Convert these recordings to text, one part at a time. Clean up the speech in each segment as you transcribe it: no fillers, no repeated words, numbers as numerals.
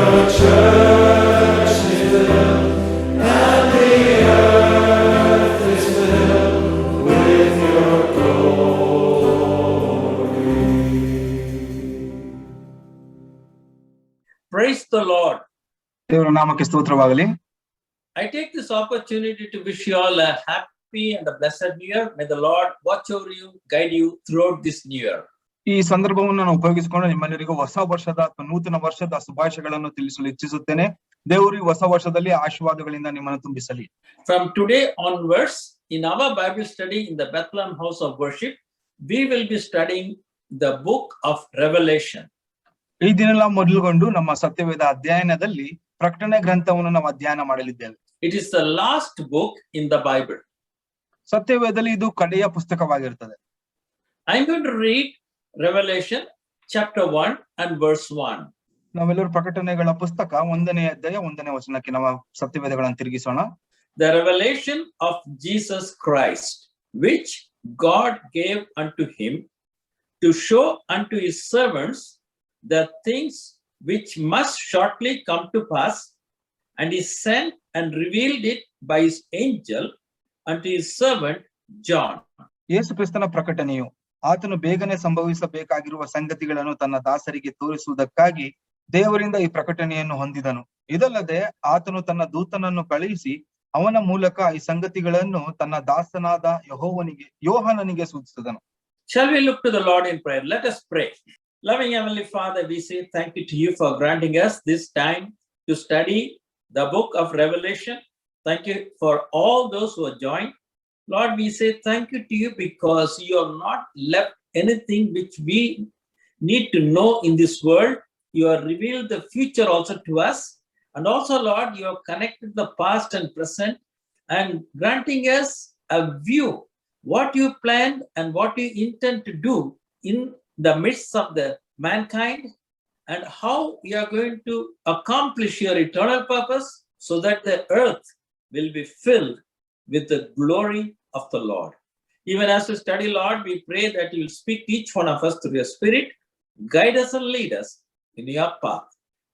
your church is filled, and the earth is filled with your glory. Praise the Lord. ದೇವರ ನಾಮಕ್ಕೆ ಸ್ತೋತ್ರವಾಗಲಿ. I take this opportunity to wish you all a happy and a blessed new year. May the Lord watch over you, guide you throughout this new year. ಈ ಸಂದರ್ಭವನ್ನು ನಾನು ಉಪಯೋಗಿಸಿಕೊಂಡು ನಿಮ್ಮೆಲ್ಲರಿಗೂ ಹೊಸ ವರ್ಷದ ಅಥವಾ ನೂತನ ವರ್ಷದ ಶುಭಾಶಯಗಳನ್ನು ತಿಳಿಸಲು ಇಚ್ಛಿಸುತ್ತೇನೆ. ದೇವರು ಈ ಹೊಸ ವರ್ಷದಲ್ಲಿ ಆಶೀರ್ವಾದಗಳಿಂದ ನಿಮ್ಮನ್ನು ತುಂಬಿಸಲಿ. From today onwards, in our Bible study in the Bethlehem House of Worship, we will be studying the book of Revelation. ಈ ದಿನ ಮೊದಲುಗೊಂಡು ನಮ್ಮ ಸತ್ಯವೇದ ಅಧ್ಯಯನದಲ್ಲಿ ಪ್ರಕಟಣೆ ಗ್ರಂಥವನ್ನು ನಾವು ಅಧ್ಯಯನ ಮಾಡಲಿದ್ದೇವೆ. It is the last book in the Bible. ಸತ್ಯವೇದದಲ್ಲಿ ಇದು ಕಡೆಯ ಪುಸ್ತಕವಾಗಿರುತ್ತದೆ. I am going to read Revelation chapter 1 and verse 1. ನಾವೆಲ್ಲರೂ ಪ್ರಕಟಣೆಗಳ ಪುಸ್ತಕ 1ನೇ ಅಧ್ಯಾಯ 1ನೇ ವಚನಕ್ಕೆ ನಾವು ಸತ್ಯವೇದಗಳನ್ನು ತಿರುಗಿಸೋಣ. The revelation of Jesus Christ, which God gave unto him to show unto his servants the things which must shortly come to pass, and he sent and revealed it by his angel unto his servant John. ಯೇಸು ಕ್ರಿಸ್ತನ ಪ್ರಕಟಣೆಯು ಆತನು ಬೇಗನೆ ಸಂಭವಿಸಬೇಕಾಗಿರುವ ಸಂಗತಿಗಳನ್ನು ತನ್ನ ದಾಸರಿಗೆ ತೋರಿಸುವುದಕ್ಕಾಗಿ ದೇವರಿಂದ ಈ ಪ್ರಕಟಣೆಯನ್ನು ಹೊಂದಿದನು. ಇದಲ್ಲದೆ ಆತನು ತನ್ನ ದೂತನನ್ನು ಕಳುಹಿಸಿ ಅವನ ಮೂಲಕ ಈ ಸಂಗತಿಗಳನ್ನು ತನ್ನ ದಾಸನಾದ ಯೋಹಾನನಿಗೆ ಸೂಚಿಸಿದನು. Shall we look to the Lord in prayer? Let us pray. Loving Heavenly Father, we say thank you to you for granting us this time to study the book of Revelation. Thank you for all those who have joined. Lord, we say thank you to you because you have not left anything which we need to know in this world. You have revealed the future also to us. And also, Lord, you have connected the past and present and granting us a view, what you planned and what you intend to do in the midst of the mankind, and how you are going to accomplish your eternal purpose so that the earth will be filled with the glory of the Lord. Even as we study, Lord, we pray that you will speak to each one of us through your Spirit, guide us and lead us in your path,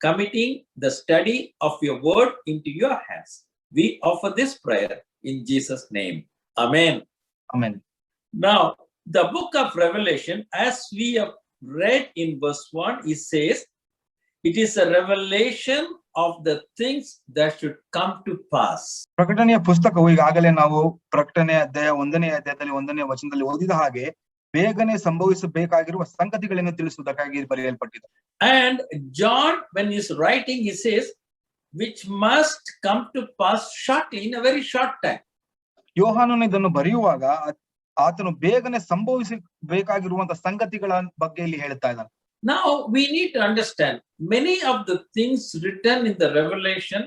committing the study of your word into your hands. We offer this prayer in Jesus' name. Amen. Amen. Now, the book of Revelation, as we have read in verse 1, it says, it is a revelation of the things that should come to pass. ಪ್ರಕಟಣೆಯ ಪುಸ್ತಕವು ಈಗಾಗಲೇ ನಾವು ಪ್ರಕಟಣೆ ಅಧ್ಯಾಯ 1ನೇ ಅಧ್ಯಾಯದಲ್ಲಿ 1ನೇ ವಚನದಲ್ಲಿ ಓದಿದ ಹಾಗೆ ಬೇಗನೆ ಸಂಭವಿಸಬೇಕಾಗಿರುವ ಸಂಗತಿಗಳನ್ನು ತಿಳಿಸುವುದಕ್ಕಾಗಿ ಬರೆಯಲ್ಪಟ್ಟಿದೆ. And John, when he's writing, he says, which must come to pass shortly, in a very short time. ಯೋಹಾನನು ಇದನ್ನು ಬರೆಯುವಾಗ ಆತನು ಬೇಗನೆ ಸಂಭವಿಸಬೇಕಾಗಿರುವಂತಹ ಸಂಗತಿಗಳ ಬಗ್ಗೆ ಇಲ್ಲಿ ಹೇಳ್ತಾ ಇದ್ದಾನೆ. Now we need to understand many of the things written in the Revelation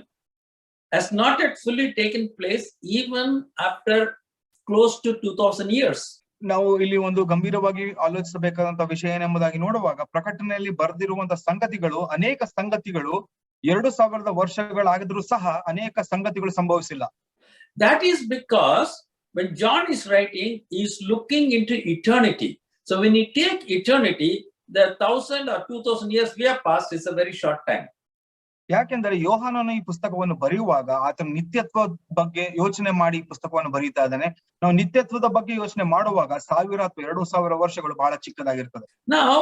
has not yet fully taken place even after close to 2000 years. ನಾವು ಇಲ್ಲಿ ಒಂದು ಗಂಭೀರವಾಗಿ ಆಲೋಚಿಸಬೇಕಾದಂತಹ ವಿಷಯ ಏನೆಂಬುದಾಗಿ ನೋಡುವಾಗ ಪ್ರಕಟಣೆಯಲ್ಲಿ ಬರೆದಿರುವಂತಹ ಸಂಗತಿಗಳು ಅನೇಕ ಸಂಗತಿಗಳು 2000 ವರ್ಷಗಳಾಗಿದ್ರೂ ಸಹ ಅನೇಕ ಸಂಗತಿಗಳು ಸಂಭವಿಸಿಲ್ಲ. That is because when John is writing, he is looking into eternity. So when you take eternity, the 1000 or 2000 years we have passed is a very short time. ಯಾಕೆಂದರೆ ಯೋಹಾನನು ಈ ಪುಸ್ತಕವನ್ನು ಬರೆಯುವಾಗ ಆತನ ನಿತ್ಯತ್ವ ಬಗ್ಗೆ ಯೋಚನೆ ಮಾಡಿ ಪುಸ್ತಕವನ್ನು ಬರೀತಾ ಇದ್ದಾನೆ. ನಾವು ನಿತ್ಯತ್ವದ ಬಗ್ಗೆ ಯೋಚನೆ ಮಾಡುವಾಗ 1000 ಅಥವಾ 2000 ವರ್ಷಗಳು ಬಹಳ ಚಿಕ್ಕದಾಗಿರ್ತದೆ. Now,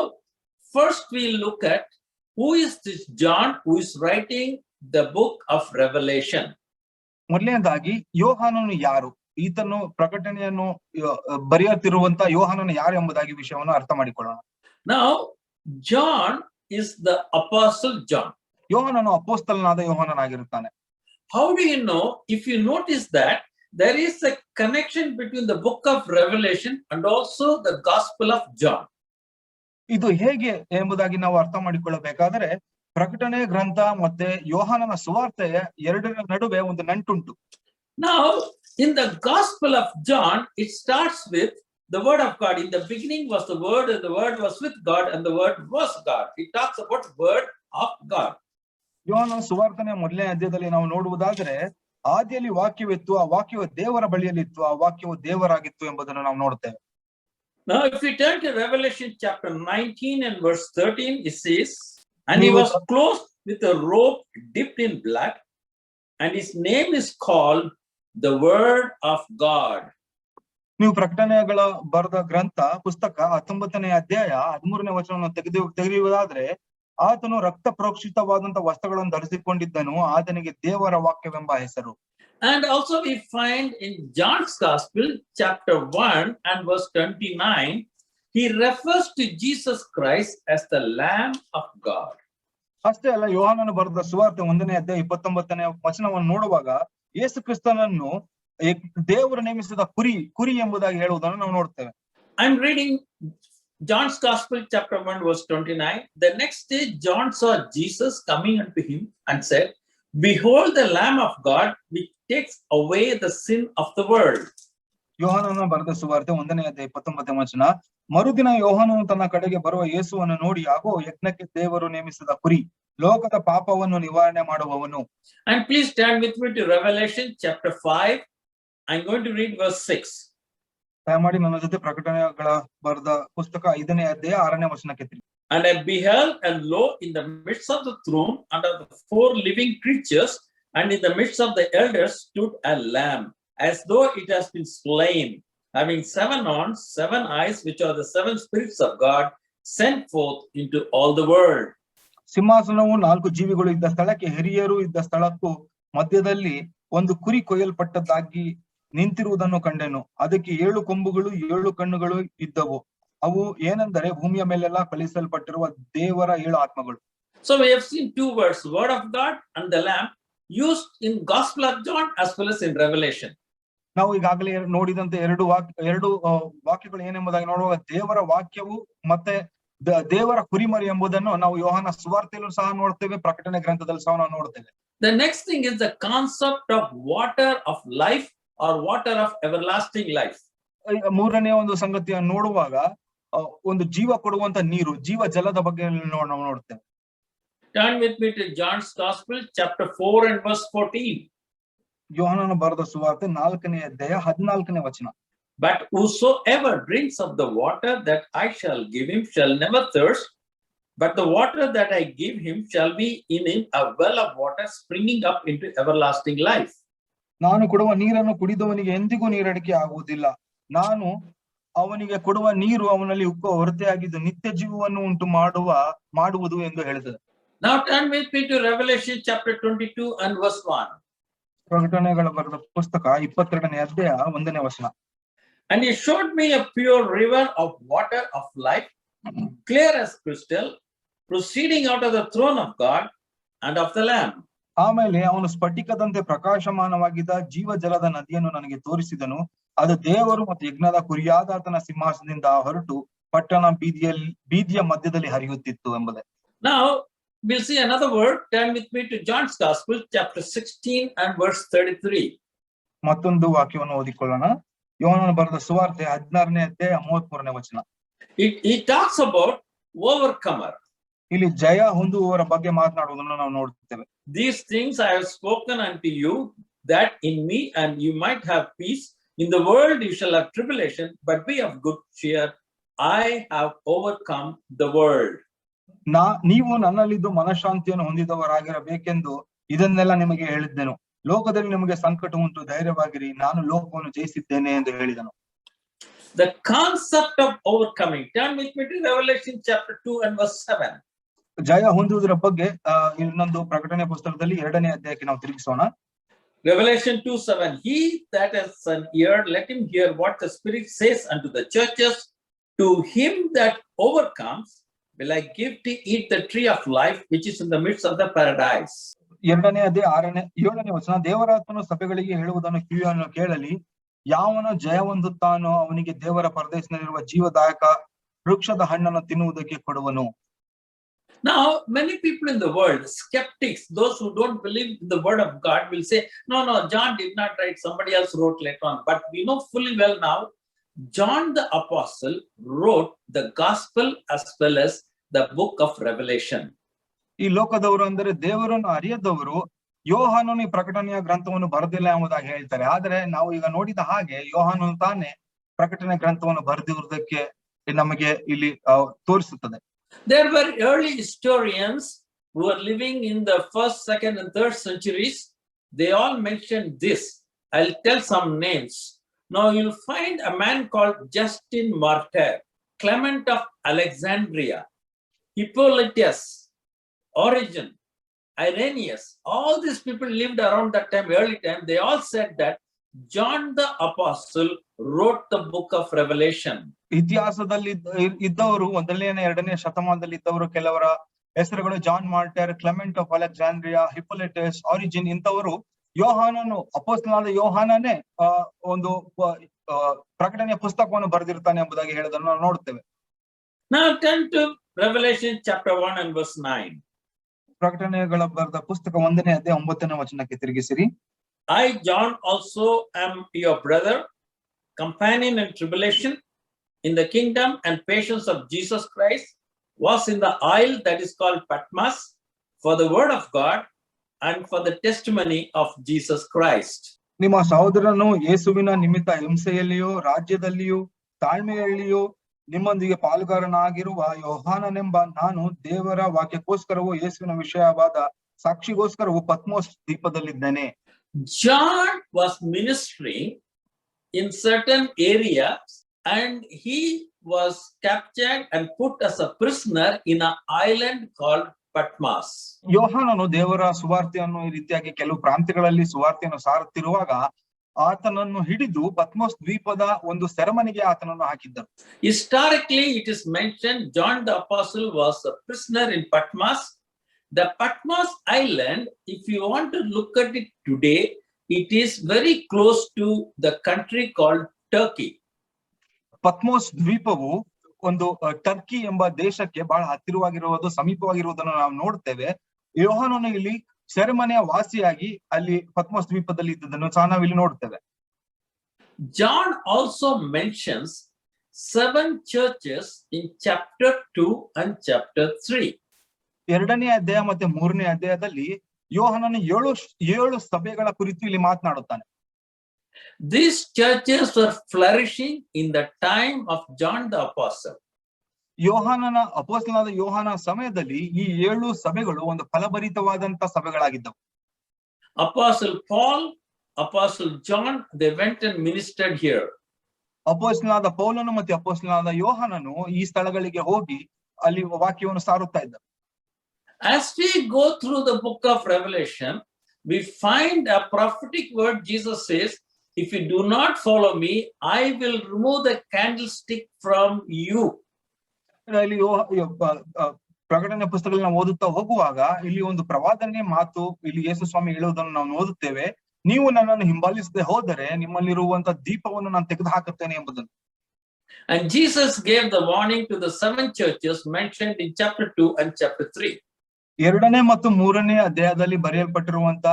first we'll look at who is this John who is writing the book of Revelation. ಮೊದಲನೇದಾಗಿ ಯೋಹಾನನು ಯಾರು, ಈತನು ಪ್ರಕಟಣೆಯನ್ನು ಬರೆಯುತ್ತಿರುವಂತ ಯೋಹಾನನು ಯಾರು ಎಂಬುದಾಗಿ ವಿಷಯವನ್ನು ಅರ್ಥ ಮಾಡಿಕೊಳ್ಳೋಣ. Now, John is the apostle John. ಯೋಹಾನನು ಅಪೊಸ್ತಲನಾದ ಯೋಹಾನನಾಗಿರುತ್ತಾನೆ. How do you know? If you notice that there is a connection between the book of Revelation and also the Gospel of John. ಇದು ಹೇಗೆ ಎಂಬುದಾಗಿ ನಾವು ಅರ್ಥ ಮಾಡಿಕೊಳ್ಳಬೇಕಾದರೆ ಪ್ರಕಟಣೆ ಗ್ರಂಥ ಮತ್ತೆ ಯೋಹಾನನ ಸುವಾರ್ತೆಯ ಎರಡರ ನಡುವೆ ಒಂದು ನಂಟುಂಟು. Now, in the Gospel of John, it starts with the word of God. In the beginning was the word, and the word was with God, and the word was God. It talks about word of God. ಯೋಹಾನನ ಸುವಾರ್ತೆಯ ಮೊದಲನೇ ಅಧ್ಯಾಯದಲ್ಲಿ ನಾವು ನೋಡುವುದಾದರೆ ಆದಿಯಲ್ಲಿ ವಾಕ್ಯವಿತ್ತು, ಆ ವಾಕ್ಯವು ದೇವರ ಬಳಿಯಲ್ಲಿತ್ತು, ಆ ವಾಕ್ಯವು ದೇವರಾಗಿತ್ತು ಎಂಬುದನ್ನು ನಾವು ನೋಡುತ್ತೇವೆ. Now, if we turn to Revelation chapter 19 and verse 13, it says, and he was clothed with a robe dipped in blood, and his name is called the Word of God. ನೀವು ಪ್ರಕಟಣೆಗಳ ಬರೆದ ಗ್ರಂಥ ಪುಸ್ತಕ 19ನೇ ಅಧ್ಯಾಯ 13ನೇ ವಚನವನ್ನು ತೆಗೆಯುವುದಾದ್ರೆ, ಆತನು ರಕ್ತ ಪ್ರೋಕ್ಷಿತವಾದಂತಹ ವಸ್ತ್ರಗಳನ್ನು ಧರಿಸಿಕೊಂಡಿದ್ದನು, ಆತನಿಗೆ ದೇವರ ವಾಕ್ಯವೆಂಬ ಹೆಸರು. And also we find in John's Gospel, chapter 1 and verse 29, he refers to Jesus Christ as the Lamb of God. ಅಷ್ಟೇ ಅಲ್ಲ, ಯೋಹಾನನು ಬರೆದ ಸುವಾರ್ತೆ 1ನೇ ಅಧ್ಯಾಯ 29ನೇ ವಚನವನ್ನು ನೋಡುವಾಗ ಯೇಸು ಕ್ರಿಸ್ತನನ್ನು ದೇವರು ನೇಮಿಸಿದ ಕುರಿ ಎಂಬುದಾಗಿ ಹೇಳುವುದನ್ನು ನಾವು ನೋಡ್ತೇವೆ. I'm reading John's Gospel, chapter 1, verse 29. The next day, John saw Jesus coming unto him and said, "Behold the Lamb of God, which takes away the sin of the world." ಯೋಹಾನನ ಬರೆದ ಸುವಾರ್ತೆ 1ನೇ ಅಧ್ಯಾಯ 29ನೇ ವಚನ. ಮರುದಿನ ಯೋಹಾನನು ತನ್ನ ಕಡೆಗೆ ಬರುವ ಯೇಸುವನ್ನು ನೋಡಿ, ಆಗೋ ಯಜ್ಞಕ್ಕೆ ದೇವರು ನೇಮಿಸಿದ ಕುರಿ, ಲೋಕದ ಪಾಪವನ್ನು ನಿವಾರಣೆ ಮಾಡುವವನು. And please turn with me to Revelation chapter 5. I'm going to read verse 6. ದಯಮಾಡಿ ನನ್ನ ಜೊತೆ ಪ್ರಕಟಣೆಗಳ ಬರೆದ ಪುಸ್ತಕ 5ನೇ ಅಧ್ಯಾಯ 6ನೇ ವಚನಕ್ಕೆ ತಿರುಗಿ. And I beheld, and lo, in the midst of the throne, under the 4 living creatures, and in the midst of the elders stood a lamb, as though it has been slain, having 7 horns, 7 eyes, which are the 7 spirits of God, sent forth into all the world. ಸಿಂಹಾಸನವು 4 ಜೀವಿಗಳು ಇದ್ದ ಸ್ಥಳಕ್ಕೆ, ಹಿರಿಯರು ಇದ್ದ ಸ್ಥಳಕ್ಕೂ ಮಧ್ಯದಲ್ಲಿ ಒಂದು ಕುರಿ ಕೊಯ್ಯಲ್ಪಟ್ಟದ್ದಾಗಿ ನಿಂತಿರುವುದನ್ನು ಕಂಡೆನು. ಅದಕ್ಕೆ 7 ಕೊಂಬುಗಳು 7 ಕಣ್ಣುಗಳು ಇದ್ದವು. ಅವು ಏನೆಂದರೆ ಭೂಮಿಯ ಮೇಲೆಲ್ಲ ಕಳಿಸಲ್ಪಟ್ಟಿರುವ ದೇವರ 7 ಆತ್ಮಗಳು. So we have seen 2 words, Word of God and the Lamb, used in Gospel of John as well as in Revelation. ನಾವು ಈಗಾಗಲೇ ನೋಡಿದಂತೆ ಎರಡು ವಾಕ್ಯಗಳು ಏನೆಂಬುದಾಗಿ ನೋಡುವಾಗ ದೇವರ ವಾಕ್ಯವು ಮತ್ತೆ ದೇವರ ಕುರಿಮರಿ ಎಂಬುದನ್ನು ನಾವು ಯೋಹಾನ ಸುವಾರ್ತೆಯಲ್ಲೂ ಸಹ ನೋಡ್ತೇವೆ, ಪ್ರಕಟಣೆ ಗ್ರಂಥದಲ್ಲಿ ಸಹ ನಾವು ನೋಡ್ತೇವೆ. The next thing is the concept of water of life or water of everlasting life. ಮೂರನೇ ಒಂದು ಸಂಗತಿಯನ್ನು ನೋಡುವಾಗ ಒಂದು ಜೀವ ಕೊಡುವಂತ ನೀರು, ಜೀವ ಜಲದ ಬಗ್ಗೆ ನಾವು ನೋಡ್ತೇವೆ. Turn with me to John's Gospel, chapter 4 and verse 14. ಯೋಹಾನನ ಬರೆದ ಸುವಾರ್ತೆ 4ನೇ ಅಧ್ಯಾಯ 14ನೇ ವಚನ. But whosoever drinks of the water that I shall give him shall never thirst, but the water that I give him shall be in him a well of water springing up into everlasting life. ನಾನು ಕೊಡುವ ನೀರನ್ನು ಕುಡಿದವನಿಗೆ ಎಂದಿಗೂ ನೀರಡಿಕೆ ಆಗುವುದಿಲ್ಲ. ನಾನು ಅವನಿಗೆ ಕೊಡುವ ನೀರು ಅವನಲ್ಲಿ ಉಕ್ಕುವ ಹೊರತೆಯಾಗಿದ್ದು ನಿತ್ಯ ಜೀವವನ್ನು ಉಂಟು ಮಾಡುವುದು ಎಂದು ಹೇಳಿದರು. Now turn with me to Revelation chapter 22 and verse 1. ಪ್ರಕಟಣೆಗಳ ಬರೆದ ಪುಸ್ತಕ 22ನೇ ಅಧ್ಯಾಯ 1ನೇ ವಚನ. And he showed me a pure river of water of life, clear as crystal, proceeding out of the throne of God and of the Lamb. ಆಮೇಲೆ ಅವನು ಸ್ಫಟಿಕದಂತೆ ಪ್ರಕಾಶಮಾನವಾಗಿದ್ದ ಜೀವ ಜಲದ ನದಿಯನ್ನು ನನಗೆ ತೋರಿಸಿದನು. ಅದು ದೇವರು ಮತ್ತು ಯಜ್ಞದ ಕುರಿಯಾದ ಆತನ ಸಿಂಹಾಸನದಿಂದ ಹೊರಟು ಪಟ್ಟಣ ಬೀದಿಯ ಮಧ್ಯದಲ್ಲಿ ಹರಿಯುತ್ತಿತ್ತು ಎಂಬುದೇ. Now we'll see another word. Turn with me to John's Gospel, chapter 16 and verse 33. ಮತ್ತೊಂದು ವಾಕ್ಯವನ್ನು ಓದಿಕೊಳ್ಳೋಣ. ಯೋಹಾನನ ಬರೆದ ಸುವಾರ್ತೆ 16ನೇ ಅಧ್ಯಾಯ 33ನೇ ವಚನ. He talks about overcomer. ಇಲ್ಲಿ ಜಯ ಹೊಂದುವವರ ಬಗ್ಗೆ ಮಾತನಾಡುವುದನ್ನು ನಾವು ನೋಡುತ್ತೇವೆ. These things I have spoken unto you, that in me and you might have peace. In the world you shall have tribulation, but be of good cheer. I have overcome the world. ನೀವು ನನ್ನಲ್ಲಿದ್ದು ಮನಃಶಾಂತಿಯನ್ನು ಹೊಂದಿದವರಾಗಿರಬೇಕೆಂದು ಇದನ್ನೆಲ್ಲ ನಿಮಗೆ ಹೇಳಿದ್ದೆನು. ಲೋಕದಲ್ಲಿ ನಿಮಗೆ ಸಂಕಟ ಉಂಟು, ಧೈರ್ಯವಾಗಿರಿ, ನಾನು ಲೋಕವನ್ನು ಜಯಿಸಿದ್ದೇನೆ ಎಂದು ಹೇಳಿದನು. The concept of overcoming. Turn with me to Revelation chapter 2 and verse 7. ಜಯ ಹೊಂದುವುದರ ಬಗ್ಗೆ ಇನ್ನೊಂದು ಪ್ರಕಟಣೆ ಪುಸ್ತಕದಲ್ಲಿ 2ನೇ ಅಧ್ಯಾಯಕ್ಕೆ ನಾವು ತಿರುಗಿಸೋಣ. Revelation 2:7. He that has an ear, let him hear what the Spirit says unto the churches. To him that overcomes will I give to eat the tree of life, which is in the midst of the paradise. 2ನೇ ಅಧ್ಯಾಯ 7ನೇ ವಚನ. ದೇವರಾತ್ಮನು ಸಭೆಗಳಿಗೆ ಹೇಳುವುದನ್ನು ಕಿವಿಯನ್ನು ಕೇಳಲಿ. ಯಾವನು ಜಯ ಹೊಂದುತ್ತಾನೋ ಅವನಿಗೆ ದೇವರ ಪರದೇಶದಲ್ಲಿರುವ ಜೀವದಾಯಕ ವೃಕ್ಷದ ಹಣ್ಣನ್ನು ತಿನ್ನುವುದಕ್ಕೆ ಕೊಡುವನು. Now, many people in the world, skeptics, those who don't believe in the word of God, will say, no, John did not write, somebody else wrote later on. But we know fully well now, John the Apostle wrote the gospel as well as the book of Revelation. ಈ ಲೋಕದವರು ಅಂದರೆ ದೇವರನ್ನು ಅರಿಯದವರು ಯೋಹಾನನು ಈ ಪ್ರಕಟಣೆಯ ಗ್ರಂಥವನ್ನು ಬರೆದಿಲ್ಲ ಎಂಬುದಾಗಿ ಹೇಳ್ತಾರೆ. ಆದ್ರೆ ನಾವು ಈಗ ನೋಡಿದ ಹಾಗೆ ಯೋಹಾನನು ತಾನೇ ಪ್ರಕಟಣೆ ಗ್ರಂಥವನ್ನು ಬರೆದಿರುವುದಕ್ಕೆ ನಮಗೆ ಇಲ್ಲಿ ತೋರಿಸುತ್ತದೆ. There were early historians who are living in the 1st, 2nd, and 3rd centuries, they all mentioned this. I'll tell some names. Now you'll find a man called Justin Martyr, Clement of Alexandria, Hippolytus, Origen, Irenaeus. All these people lived around that time, early time. They all said that John the Apostle wrote the book of Revelation. ಇತಿಹಾಸದಲ್ಲಿ ಇದ್ದವರು 1ನೇ 2ನೇ ಶತಮಾನದಲ್ಲಿ ಇದ್ದವರು ಕೆಲವರ ಹೆಸರುಗಳು John Martyr, Clement of Alexandria, Hippolytus, Origen ಇಂಥವರು ಯೋಹಾನನು ಅಪೊಸ್ತಲನಾದ ಯೋಹಾನನೇ ಒಂದು ಪ್ರಕಟಣೆಯ ಪುಸ್ತಕವನ್ನು ಬರೆದಿರ್ತಾನೆ ಎಂಬುದಾಗಿ ಹೇಳೋದನ್ನು ನಾವು ನೋಡ್ತೇವೆ. Now turn to Revelation chapter 1 and verse 9. ಪ್ರಕಟಣೆಗಳ ಬರೆದ ಪುಸ್ತಕ 1ನೇ ಅಧ್ಯಾಯ 9ನೇ ವಚನಕ್ಕೆ ತಿರುಗಿಸಿರಿ. I, John, also am your brother, companion in tribulation, in the kingdom and patience of Jesus Christ, was in the isle that is called Patmos for the word of God and for the testimony of Jesus Christ. ನಿಮ್ಮ ಸಹೋದರನು ಯೇಸುವಿನ ನಿಮಿತ್ತ ಹಿಂಸೆಯಲ್ಲಿಯೂ ರಾಜ್ಯದಲ್ಲಿಯೂ ತಾಳ್ಮೆಯಲ್ಲಿಯೂ ನಿಮ್ಮೊಂದಿಗೆ ಪಾಲುಗಾರನಾಗಿರುವ ಯೋಹಾನನೆಂಬ ನಾನು ದೇವರ ವಾಕ್ಯಕ್ಕೋಸ್ಕರವೂ ಯೇಸುವಿನ ವಿಷಯವಾದ ಸಾಕ್ಷಿಗೋಸ್ಕರವೂ Patmos ದ್ವೀಪದಲ್ಲಿದ್ದೇನೆ. John was ministering in certain areas and he was captured and put as a prisoner in an island called Patmos. ಯೋಹಾನನು ದೇವರ ಸುವಾರ್ತೆಯನ್ನು ಈ ರೀತಿಯಾಗಿ ಕೆಲವು ಪ್ರಾಂತ್ಯಗಳಲ್ಲಿ ಸುವಾರ್ತೆಯನ್ನು ಸಾರುತ್ತಿರುವಾಗ ಆತನನ್ನು ಹಿಡಿದು ಪತ್ಮೋಸ್ ದ್ವೀಪದ ಒಂದು ಸೆರೆಮನೆಗೆ ಆತನನ್ನು ಹಾಕಿದ್ದರು. Historically, it is mentioned John the Apostle was a prisoner in Patmos. The Patmos island, if you want to look at it today, it is very close to the country called Turkey. Patmos ದ್ವೀಪವು ಒಂದು Turkey ಎಂಬ ದೇಶಕ್ಕೆ ಬಹಳ ಹತ್ತಿರವಾಗಿರುವುದು, ಸಮೀಪವಾಗಿರುವುದನ್ನು ನಾವು ನೋಡ್ತೇವೆ. ಯೋಹಾನನು ಇಲ್ಲಿ ಸೆರೆಮನೆಯ ವಾಸಿಯಾಗಿ ಅಲ್ಲಿ ಪತ್ಮೋಸ್ ದ್ವೀಪದಲ್ಲಿ ಇದ್ದದನ್ನು ಸಹ ನಾವು ಇಲ್ಲಿ ನೋಡ್ತೇವೆ. John also mentions 7 churches in chapter 2 and chapter 3. 2ನೇ ಅಧ್ಯಾಯ ಮತ್ತೆ 3ನೇ ಅಧ್ಯಾಯದಲ್ಲಿ ಯೋಹಾನನು 7 ಸಭೆಗಳ ಕುರಿತು ಇಲ್ಲಿ ಮಾತನಾಡುತ್ತಾನೆ. These churches were flourishing in the time of John the Apostle. ಯೋಹಾನನ ಅಪೊಸ್ತಲನಾದ ಯೋಹಾನ ಸಮಯದಲ್ಲಿ ಈ 7 ಸಭೆಗಳು ಒಂದು ಫಲಭರಿತವಾದಂತ ಸಭೆಗಳಾಗಿದ್ದವು. Apostle Paul, Apostle John, they went and ministered here. ಅಪೊಸ್ತಲನಾದ ಪೌಲನು ಮತ್ತೆ ಅಪೊಸ್ತಲನಾದ ಯೋಹಾನನು ಈ ಸ್ಥಳಗಳಿಗೆ ಹೋಗಿ ಅಲ್ಲಿ ವಾಕ್ಯವನ್ನು ಸಾರುತ್ತಾ ಇದ್ದರು. As we go through the book of Revelation, we find a prophetic word. Jesus says, if you do not follow me, I will remove the candlestick from you. ಇಲ್ಲಿ ಪ್ರಕಟಣೆ ಪುಸ್ತಕದಲ್ಲಿ ನಾವು ಓದುತ್ತಾ ಹೋಗುವಾಗ ಇಲ್ಲಿ ಒಂದು ಪ್ರವಾದನೆ ಮಾತು ಇಲ್ಲಿ ಯೇಸು ಸ್ವಾಮಿ ಹೇಳುವುದನ್ನು ನಾವು ಓದುತ್ತೇವೆ. ನೀವು ನನ್ನನ್ನು ಹಿಂಬಾಲಿಸದೆ ಹೋದರೆ ನಿಮ್ಮಲ್ಲಿರುವಂತ ದೀಪವನ್ನು ನಾನು ತೆಗೆದು ಹಾಕುತ್ತೇನೆ ಎಂಬುದನ್ನು. And Jesus gave the warning to the 7 churches mentioned in chapter 2 and chapter 3. 2ನೇ ಮತ್ತು 3ನೇ ಅಧ್ಯಾಯದಲ್ಲಿ ಬರೆಯಲ್ಪಟ್ಟಿರುವಂತ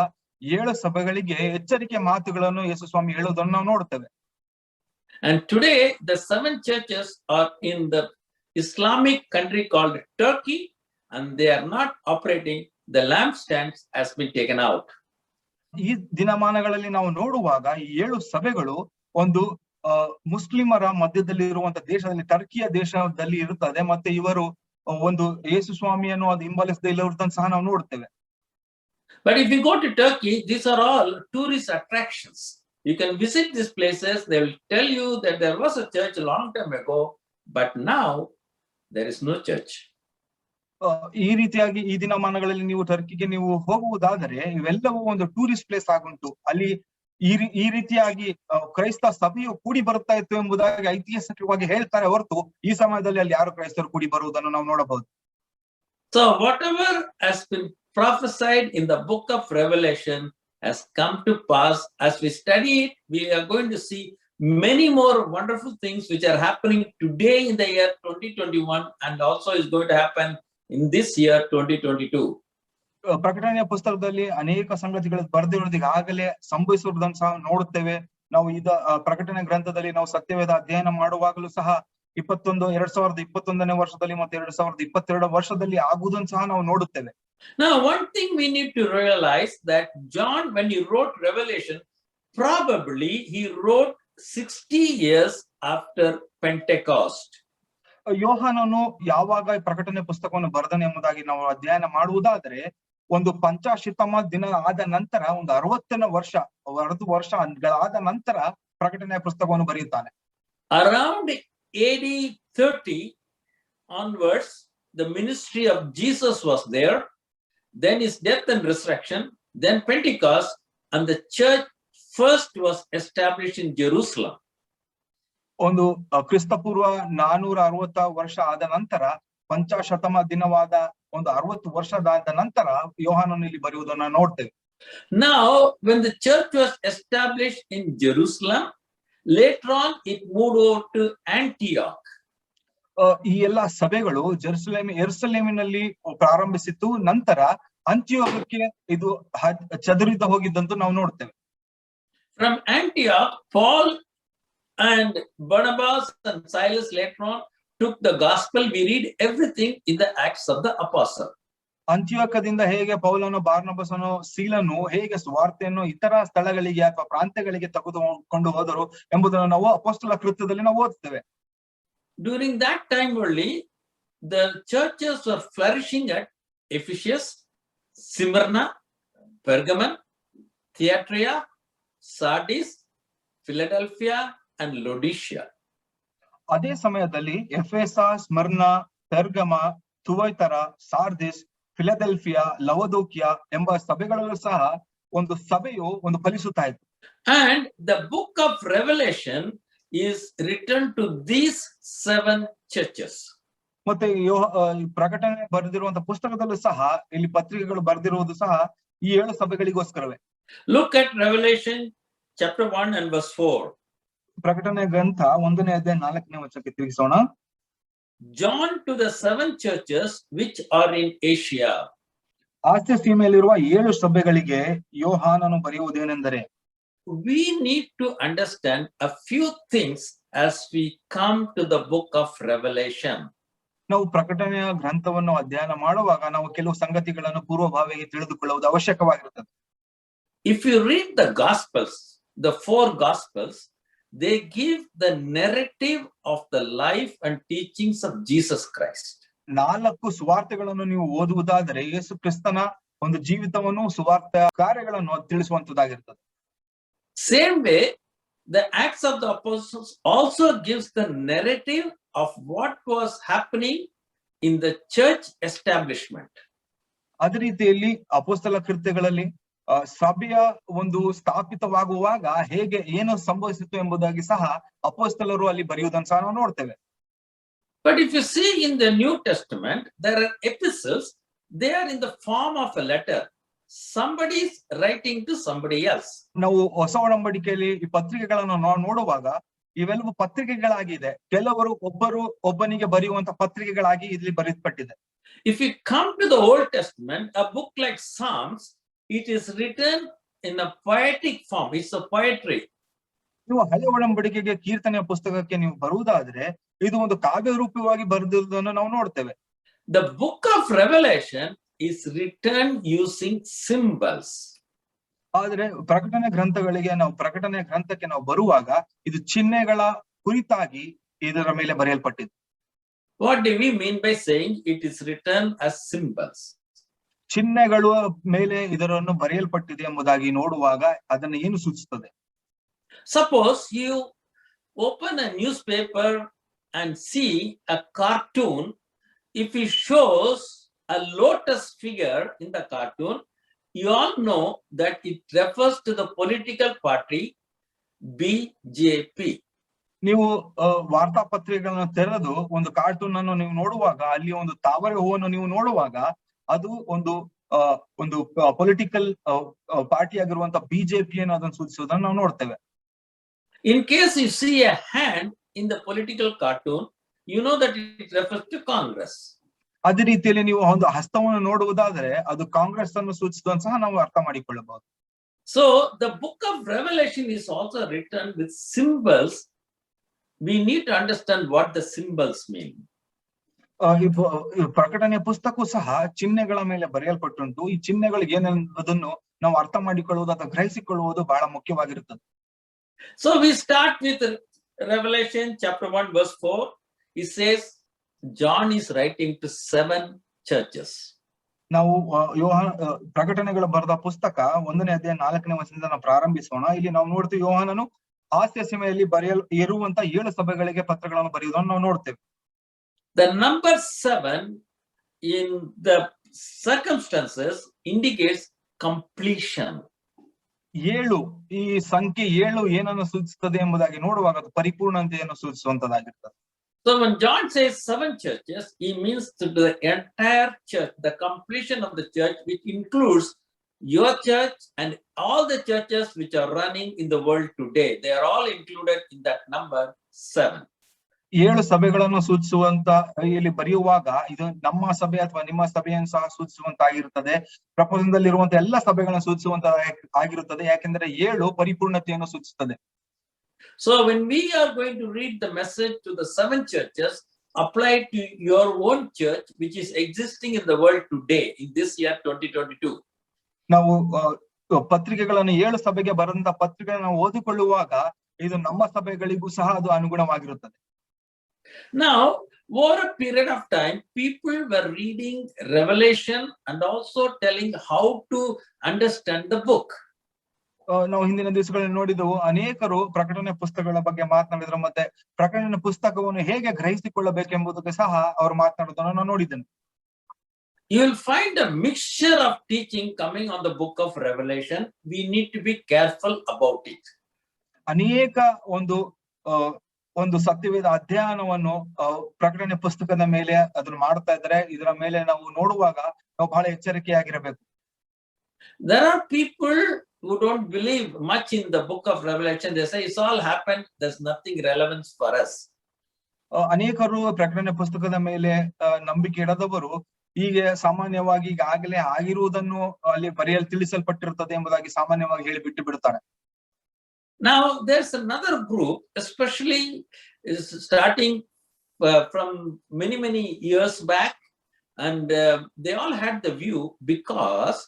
7 ಸಭೆಗಳಿಗೆ ಎಚ್ಚರಿಕೆ ಮಾತುಗಳನ್ನು ಯೇಸು ಸ್ವಾಮಿ ಹೇಳುವುದನ್ನು ನಾವು ನೋಡುತ್ತೇವೆ. And today the 7 churches are in the Islamic country called Turkey, and they are not operating. The lampstands has been taken out. ಈ ದಿನಮಾನಗಳಲ್ಲಿ ನಾವು ನೋಡುವಾಗ ಈ 7 ಸಭೆಗಳು ಒಂದು ಮುಸ್ಲಿಮರ ಮಧ್ಯದಲ್ಲಿ ಇರುವಂತ ದೇಶದಲ್ಲಿ, ಟರ್ಕಿಯ ದೇಶದಲ್ಲಿ ಇರುತ್ತದೆ. ಮತ್ತೆ ಇವರು ಒಂದು ಯೇಸು ಸ್ವಾಮಿಯನ್ನು ಅದು ಹಿಂಬಾಲಿಸದೆ ಇಲ್ಲವರದನ್ನು ಸಹ ನಾವು ನೋಡ್ತೇವೆ. But if you go to Turkey, these are all tourist attractions. You can visit these places. They will tell you that there was a church a long time ago, but now there is no church. ಈ ರೀತಿಯಾಗಿ ಈ ದಿನಮಾನಗಳಲ್ಲಿ ನೀವು ಟರ್ಕಿಗೆ ನೀವು ಹೋಗುವುದಾದರೆ ಇವೆಲ್ಲವೂ ಒಂದು tourist place ಆಗುಂಟು. ಅಲ್ಲಿ ಈ ರೀತಿಯಾಗಿ ಕ್ರೈಸ್ತ ಸಭೆಯು ಕೂಡಿ ಬರುತ್ತಾ ಇತ್ತು ಎಂಬುದಾಗಿ ಐತಿಹಾಸಿಕವಾಗಿ ಹೇಳ್ತಾರೆ ಹೊರತು ಈ ಸಮಯದಲ್ಲಿ ಅಲ್ಲಿ ಯಾರು ಕ್ರೈಸ್ತರು ಕೂಡಿ ಬರುವುದನ್ನು ನಾವು ನೋಡಬಹುದು. So whatever has been prophesied in the book of Revelation has come to pass. As we study it, we are going to see many more wonderful things which are happening today in the year 2021 and also is going to happen in this year 2022. ಪ್ರಕಟಣೆಯ ಪುಸ್ತಕದಲ್ಲಿ ಅನೇಕ ಸಂಗತಿಗಳು ಬರೆದಿರೋದು ಈಗಾಗಲೇ ಸಂಭವಿಸುವುದನ್ನು ಸಹ ನೋಡುತ್ತೇವೆ. ನಾವು ಪ್ರಕಟಣೆ ಗ್ರಂಥದಲ್ಲಿ ನಾವು ಸತ್ಯವೇದ ಅಧ್ಯಯನ ಮಾಡುವಾಗಲೂ ಸಹ 2021ನೇ ವರ್ಷದಲ್ಲಿ ಮತ್ತು 2022 ವರ್ಷದಲ್ಲಿ ಆಗುವುದನ್ನು ಸಹ ನಾವು ನೋಡುತ್ತೇವೆ. Now one thing we need to realize that John, when he wrote Revelation, probably he wrote 60 years after Pentecost. ಯೋಹಾನನು ಯಾವಾಗ ಈ ಪ್ರಕಟಣೆ ಪುಸ್ತಕವನ್ನು ಬರೆದನು ಎಂಬುದಾಗಿ ನಾವು ಅಧ್ಯಯನ ಮಾಡುವುದಾದ್ರೆ ಒಂದು ಪಂಚಾಶತಮ ದಿನ ಆದ ನಂತರ ಒಂದು 60 ವರ್ಷಗಳಾದ ನಂತರ ಪ್ರಕಟಣೆಯ ಪುಸ್ತಕವನ್ನು ಬರೆಯುತ್ತಾನೆ. Around AD 30 onwards, the ministry of Jesus was there, then his death and resurrection, then Pentecost, and the church first was established in Jerusalem. ಒಂದು ಕ್ರಿಸ್ತಪೂರ್ವ 460 ವರ್ಷ ಆದ ನಂತರ ಪಂಚಾಶತಮ ದಿನವಾದ ಒಂದು 60 ವರ್ಷದಾದ ನಂತರ ಯೋಹಾನನು ಇಲ್ಲಿ ಬರೆಯುವುದನ್ನು ನೋಡ್ತೇವೆ. Now, when the church was established in Jerusalem, later on it moved over to Antioch. ಈ ಎಲ್ಲಾ ಸಭೆಗಳು ಯೆರೂಸಲೇಮಿನಲ್ಲಿ ಪ್ರಾರಂಭಿಸಿತು, ನಂತರ ಅಂತಿಯೋಕ್ಯಕ್ಕೆ ಇದು ಚದುರಿದ ಹೋಗಿದ್ದಂತೂ ನಾವು ನೋಡ್ತೇವೆ. From Antioch, Paul and Barnabas and Silas later on took the gospel. We read everything in the Acts of the Apostle. ಅಂತಿಯೋಕದಿಂದ ಹೇಗೆ ಪೌಲನು, ಬಾರ್ನಬಸನು, ಸೀಲನು ಹೇಗೆ ಸುವಾರ್ತೆಯನ್ನು ಇತರ ಸ್ಥಳಗಳಿಗೆ ಅಥವಾ ಪ್ರಾಂತ್ಯಗಳಿಗೆ ತೆಗೆದುಕೊಂಡು ಹೋದರು ಎಂಬುದನ್ನು ನಾವು ಅಪೊಸ್ತಲ ಕೃತ್ಯದಲ್ಲಿ ನಾವು ಓದ್ತೇವೆ. During that time only, the churches were flourishing at Ephesus, Smyrna, Pergamon, Thyatira, Sardis, Philadelphia, and Laodicea. ಅದೇ ಸಮಯದಲ್ಲಿ ಎಫೆಸ, ಸ್ಮರ್ನ, ಪೆರ್ಗಮ, ಥುವೈತರ, ಸಾರ್ದಿಸ್, ಫಿಲಡೆಲ್ಫಿಯಾ, ಲವದೋಕಿಯಾ ಎಂಬ ಸಭೆಗಳಲ್ಲೂ ಸಹ ಒಂದು ಸಭೆಯು ಒಂದು ಫಲಿಸುತ್ತಾ ಇತ್ತು. And the book of Revelation is written to these 7 churches. ಮತ್ತೆ ಪ್ರಕಟಣೆ ಬರೆದಿರುವಂತಹ ಪುಸ್ತಕದಲ್ಲೂ ಸಹ ಇಲ್ಲಿ ಪತ್ರಿಕೆಗಳು ಬರೆದಿರುವುದು ಸಹ ಈ 7 ಸಭೆಗಳಿಗೋಸ್ಕರವೇ. Look at Revelation chapter 1 and verse 4. ಪ್ರಕಟಣೆ ಗ್ರಂಥ 1ನೇ ಅಧ್ಯಾಯ 4ನೇ ವಚನಕ್ಕೆ ತಿರುಗಿಸೋಣ. John to the 7 churches which are in Asia. ಆಸ್ಯ ಸೀಮೆಯಲ್ಲಿರುವ 7 ಸಭೆಗಳಿಗೆ ಯೋಹಾನನು ಬರೆಯುವುದೇನೆಂದರೆ, we need to understand a few things as we come to the book of Revelation. ನಾವು ಪ್ರಕಟಣೆಯ ಗ್ರಂಥವನ್ನು ಅಧ್ಯಯನ ಮಾಡುವಾಗ ನಾವು ಕೆಲವು ಸಂಗತಿಗಳನ್ನು ಪೂರ್ವಭಾವಿಯಾಗಿ ತಿಳಿದುಕೊಳ್ಳುವುದು ಅವಶ್ಯಕವಾಗಿರುತ್ತದೆ. If you read the Gospels, the 4 Gospels, they give the narrative of the life and teachings of Jesus Christ. 4 ಸುವಾರ್ತೆಗಳನ್ನು ನೀವು ಓದುವುದಾದರೆ ಯೇಸು ಕ್ರಿಸ್ತನ ಒಂದು ಜೀವಿತವನ್ನು, ಸುವಾರ್ತೆ ಕಾರ್ಯಗಳನ್ನು ತಿಳಿಸುವಂತದ್ದಾಗಿರುತ್ತದೆ. Same way, the Acts of the Apostles also gives the narrative of what was happening in the church establishment. ಅದೇ ರೀತಿಯಲ್ಲಿ ಅಪೊಸ್ತಲ ಕೃತ್ಯಗಳಲ್ಲಿ ಸಭೆಯ ಒಂದು ಸ್ಥಾಪಿತವಾಗುವಾಗ ಹೇಗೆ ಏನು ಸಂಭವಿಸಿತು ಎಂಬುದಾಗಿ ಸಹ ಅಪೊಸ್ತಲರು ಅಲ್ಲಿ ಬರೆಯುವುದನ್ನು ಸಹ ನಾವು ನೋಡ್ತೇವೆ. But if you see in the New Testament, there are epistles, they are in the form of a letter. Somebody is writing to somebody else. ನಾವು ಹೊಸ ಒಡಂಬಡಿಕೆಯಲ್ಲಿ ಈ ಪತ್ರಿಕೆಗಳನ್ನು ನಾವು ನೋಡುವಾಗ ಇವೆಲ್ಲವೂ ಪತ್ರಿಕೆಗಳಾಗಿದೆ. ಕೆಲವರು ಒಬ್ಬನಿಗೆ ಬರೆಯುವಂತ ಪತ್ರಿಕೆಗಳಾಗಿ ಇಲ್ಲಿ ಬರೆಯಲ್ಪಟ್ಟಿದೆ. If you come to the Old Testament, a book like Psalms, it is written in a poetic form. It's a poetry. ನೀವು ಹಳೆ ಒಡಂಬಡಿಕೆಗೆ ಕೀರ್ತನೆಯ ಪುಸ್ತಕಕ್ಕೆ ನೀವು ಬರುವುದಾದ್ರೆ ಇದು ಒಂದು ಕಾವ್ಯ ರೂಪವಾಗಿ ಬರೆದಿರುವುದನ್ನು ನಾವು ನೋಡ್ತೇವೆ. The book of Revelation is written using symbols. ಆದ್ರೆ ಪ್ರಕಟಣೆ ಗ್ರಂಥಕ್ಕೆ ನಾವು ಬರುವಾಗ ಇದು ಚಿಹ್ನೆಗಳ ಕುರಿತಾಗಿ ಇದರ ಮೇಲೆ ಬರೆಯಲ್ಪಟ್ಟಿದೆ. What do we mean by saying it is written as symbols? ಚಿಹ್ನೆಗಳ ಮೇಲೆ ಇದರನ್ನು ಬರೆಯಲ್ಪಟ್ಟಿದೆ ಎಂಬುದಾಗಿ ನೋಡುವಾಗ ಅದನ್ನು ಏನು ಸೂಚಿಸುತ್ತದೆ? Suppose you open a newspaper and see a cartoon. If it shows a lotus figure in the cartoon, you all know that it refers to the political party BJP. ನೀವು ವಾರ್ತಾಪತ್ರಿಕೆಗಳನ್ನು ತೆರೆದು ಒಂದು ಕಾರ್ಟೂನ್ ಅನ್ನು ನೀವು ನೋಡುವಾಗ ಅಲ್ಲಿ ಒಂದು ತಾವರೆ ಹೂವನ್ನು ನೀವು ನೋಡುವಾಗ ಅದು ಒಂದು ಪೊಲಿಟಿಕಲ್ ಪಾರ್ಟಿ ಆಗಿರುವಂತ ಬಿಜೆಪಿ ಅದನ್ನು ಸೂಚಿಸುವುದನ್ನು ನಾವು ನೋಡ್ತೇವೆ. In case you see a hand in the political cartoon, you know that it refers to Congress. ಅದೇ ರೀತಿಯಲ್ಲಿ ನೀವು ಒಂದು ಹಸ್ತವನ್ನು ನೋಡುವುದಾದರೆ ಅದು ಕಾಂಗ್ರೆಸ್ ಅನ್ನು ಸೂಚಿಸುವುದನ್ನು ಸಹ ನಾವು ಅರ್ಥ ಮಾಡಿಕೊಳ್ಳಬಹುದು. So the book of Revelation is also written with symbols. We need to understand what the symbols mean. ಪ್ರಕಟಣೆಯ ಪುಸ್ತಕವು ಸಹ ಚಿಹ್ನೆಗಳ ಮೇಲೆ ಬರೆಯಲ್ಪಟ್ಟುಂಟು. ಈ ಚಿಹ್ನೆಗಳು ಏನೆಂಬುದನ್ನು ನಾವು ಅರ್ಥ ಮಾಡಿಕೊಳ್ಳುವುದು ಅಥವಾ ಗ್ರಹಿಸಿಕೊಳ್ಳುವುದು ಬಹಳ ಮುಖ್ಯವಾಗಿರುತ್ತದೆ. So we start with Revelation chapter 1 verse 4. It says, John is writing to 7 churches. ನಾವು ಪ್ರಕಟಣೆಗಳು ಬರೆದ ಪುಸ್ತಕ 1ನೇ ಅಧ್ಯಾಯ 4ನೇ ವಚನದಿಂದ ನಾವು ಪ್ರಾರಂಭಿಸೋಣ. ಇಲ್ಲಿ ನಾವು ನೋಡ್ತೀವಿ ಯೋಹಾನನು ಆಸ್ಯ ಸೀಮೆಯಲ್ಲಿ ಇರುವಂತ 7 ಸಭೆಗಳಿಗೆ ಪತ್ರಗಳನ್ನು ಬರೆಯುವುದನ್ನು ನಾವು ನೋಡ್ತೇವೆ. The number 7 in the circumstances indicates completion. 7 ಈ ಸಂಖ್ಯೆ 7 ಏನನ್ನು ಸೂಚಿಸುತ್ತದೆ ಎಂಬುದಾಗಿ ನೋಡುವಾಗ ಅದು ಪರಿಪೂರ್ಣತೆಯನ್ನು ಸೂಚಿಸುವಂತದ್ದಾಗಿರ್ತದೆ. So when John says 7 churches, he means to the entire church, the completion of the church, which includes your church and all the churches which are running in the world today. They are all included in that number 7. 7 ಸಭೆಗಳನ್ನು ಸೂಚಿಸುವಂತ ಇಲ್ಲಿ ಬರೆಯುವಾಗ ಇದು ನಮ್ಮ ಸಭೆ ಅಥವಾ ನಿಮ್ಮ ಸಭೆಯನ್ನು ಸಹ ಸೂಚಿಸುವಂತಾಗಿರುತ್ತದೆ. ಪ್ರಪಂಚದಲ್ಲಿರುವಂತ ಎಲ್ಲ ಸಭೆಗಳನ್ನು ಸೂಚಿಸುವಂತ ಆಗಿರುತ್ತದೆ. ಯಾಕೆಂದ್ರೆ 7 ಪರಿಪೂರ್ಣತೆಯನ್ನು ಸೂಚಿಸುತ್ತದೆ. So when we are going to read the message to the 7 churches, apply to your own church which is existing in the world today in this year 2022. ನಾವು ಪತ್ರಿಕೆಗಳನ್ನು 7 ಸಭೆಗೆ ಬರೆದಂತ ಪತ್ರಿಕೆಗಳನ್ನು ನಾವು ಓದಿಕೊಳ್ಳುವಾಗ ಇದು ನಮ್ಮ ಸಭೆಗಳಿಗೂ ಸಹ ಅದು ಅನುಗುಣವಾಗಿರುತ್ತದೆ. Now, over a period of time, people were reading Revelation and also telling how to understand the book. ನಾವು ಹಿಂದಿನ ದಿವಸಗಳಲ್ಲಿ ನೋಡಿದವು, ಅನೇಕರು ಪ್ರಕಟಣೆ ಪುಸ್ತಕಗಳ ಬಗ್ಗೆ ಮಾತನಾಡಿದ್ರು, ಮತ್ತೆ ಪ್ರಕಟಣೆ ಪುಸ್ತಕವನ್ನು ಹೇಗೆ ಗ್ರಹಿಸಿಕೊಳ್ಳಬೇಕೆಂಬುದಕ್ಕೆ ಸಹ ಅವರು ಮಾತನಾಡುವುದನ್ನು ನಾನು ನೋಡಿದ್ದೇನೆ. You will find a mixture of teaching coming on the book of Revelation. We need to be careful about it. ಅನೇಕ ಒಂದು ಸತ್ಯವೇದ ಅಧ್ಯಯನವನ್ನು ಪ್ರಕಟಣೆ ಪುಸ್ತಕದ ಮೇಲೆ ಅದನ್ನು ಮಾಡ್ತಾ ಇದ್ದಾರೆ. ಇದರ ಮೇಲೆ ನಾವು ನೋಡುವಾಗ ನಾವು ಬಹಳ ಎಚ್ಚರಿಕೆಯಾಗಿರಬೇಕು. There are people who don't believe much in the book of Revelation. They say it's all happened, there's nothing relevant for us. ಅನೇಕರು ಪ್ರಕಟಣೆ ಪುಸ್ತಕದ ಮೇಲೆ ನಂಬಿಕೆ ಇಡದವರು ಹೀಗೆ ಸಾಮಾನ್ಯವಾಗಿ ಈಗಾಗಲೇ ಆಗಿರುವುದನ್ನು ಅಲ್ಲಿ ಬರೆಯಲು ತಿಳಿಸಲ್ಪಟ್ಟಿರುತ್ತದೆ ಎಂಬುದಾಗಿ ಸಾಮಾನ್ಯವಾಗಿ ಹೇಳಿ ಬಿಟ್ಟು ಬಿಡುತ್ತಾರೆ. Now there's another group, especially is starting from many years back, and they all had the view because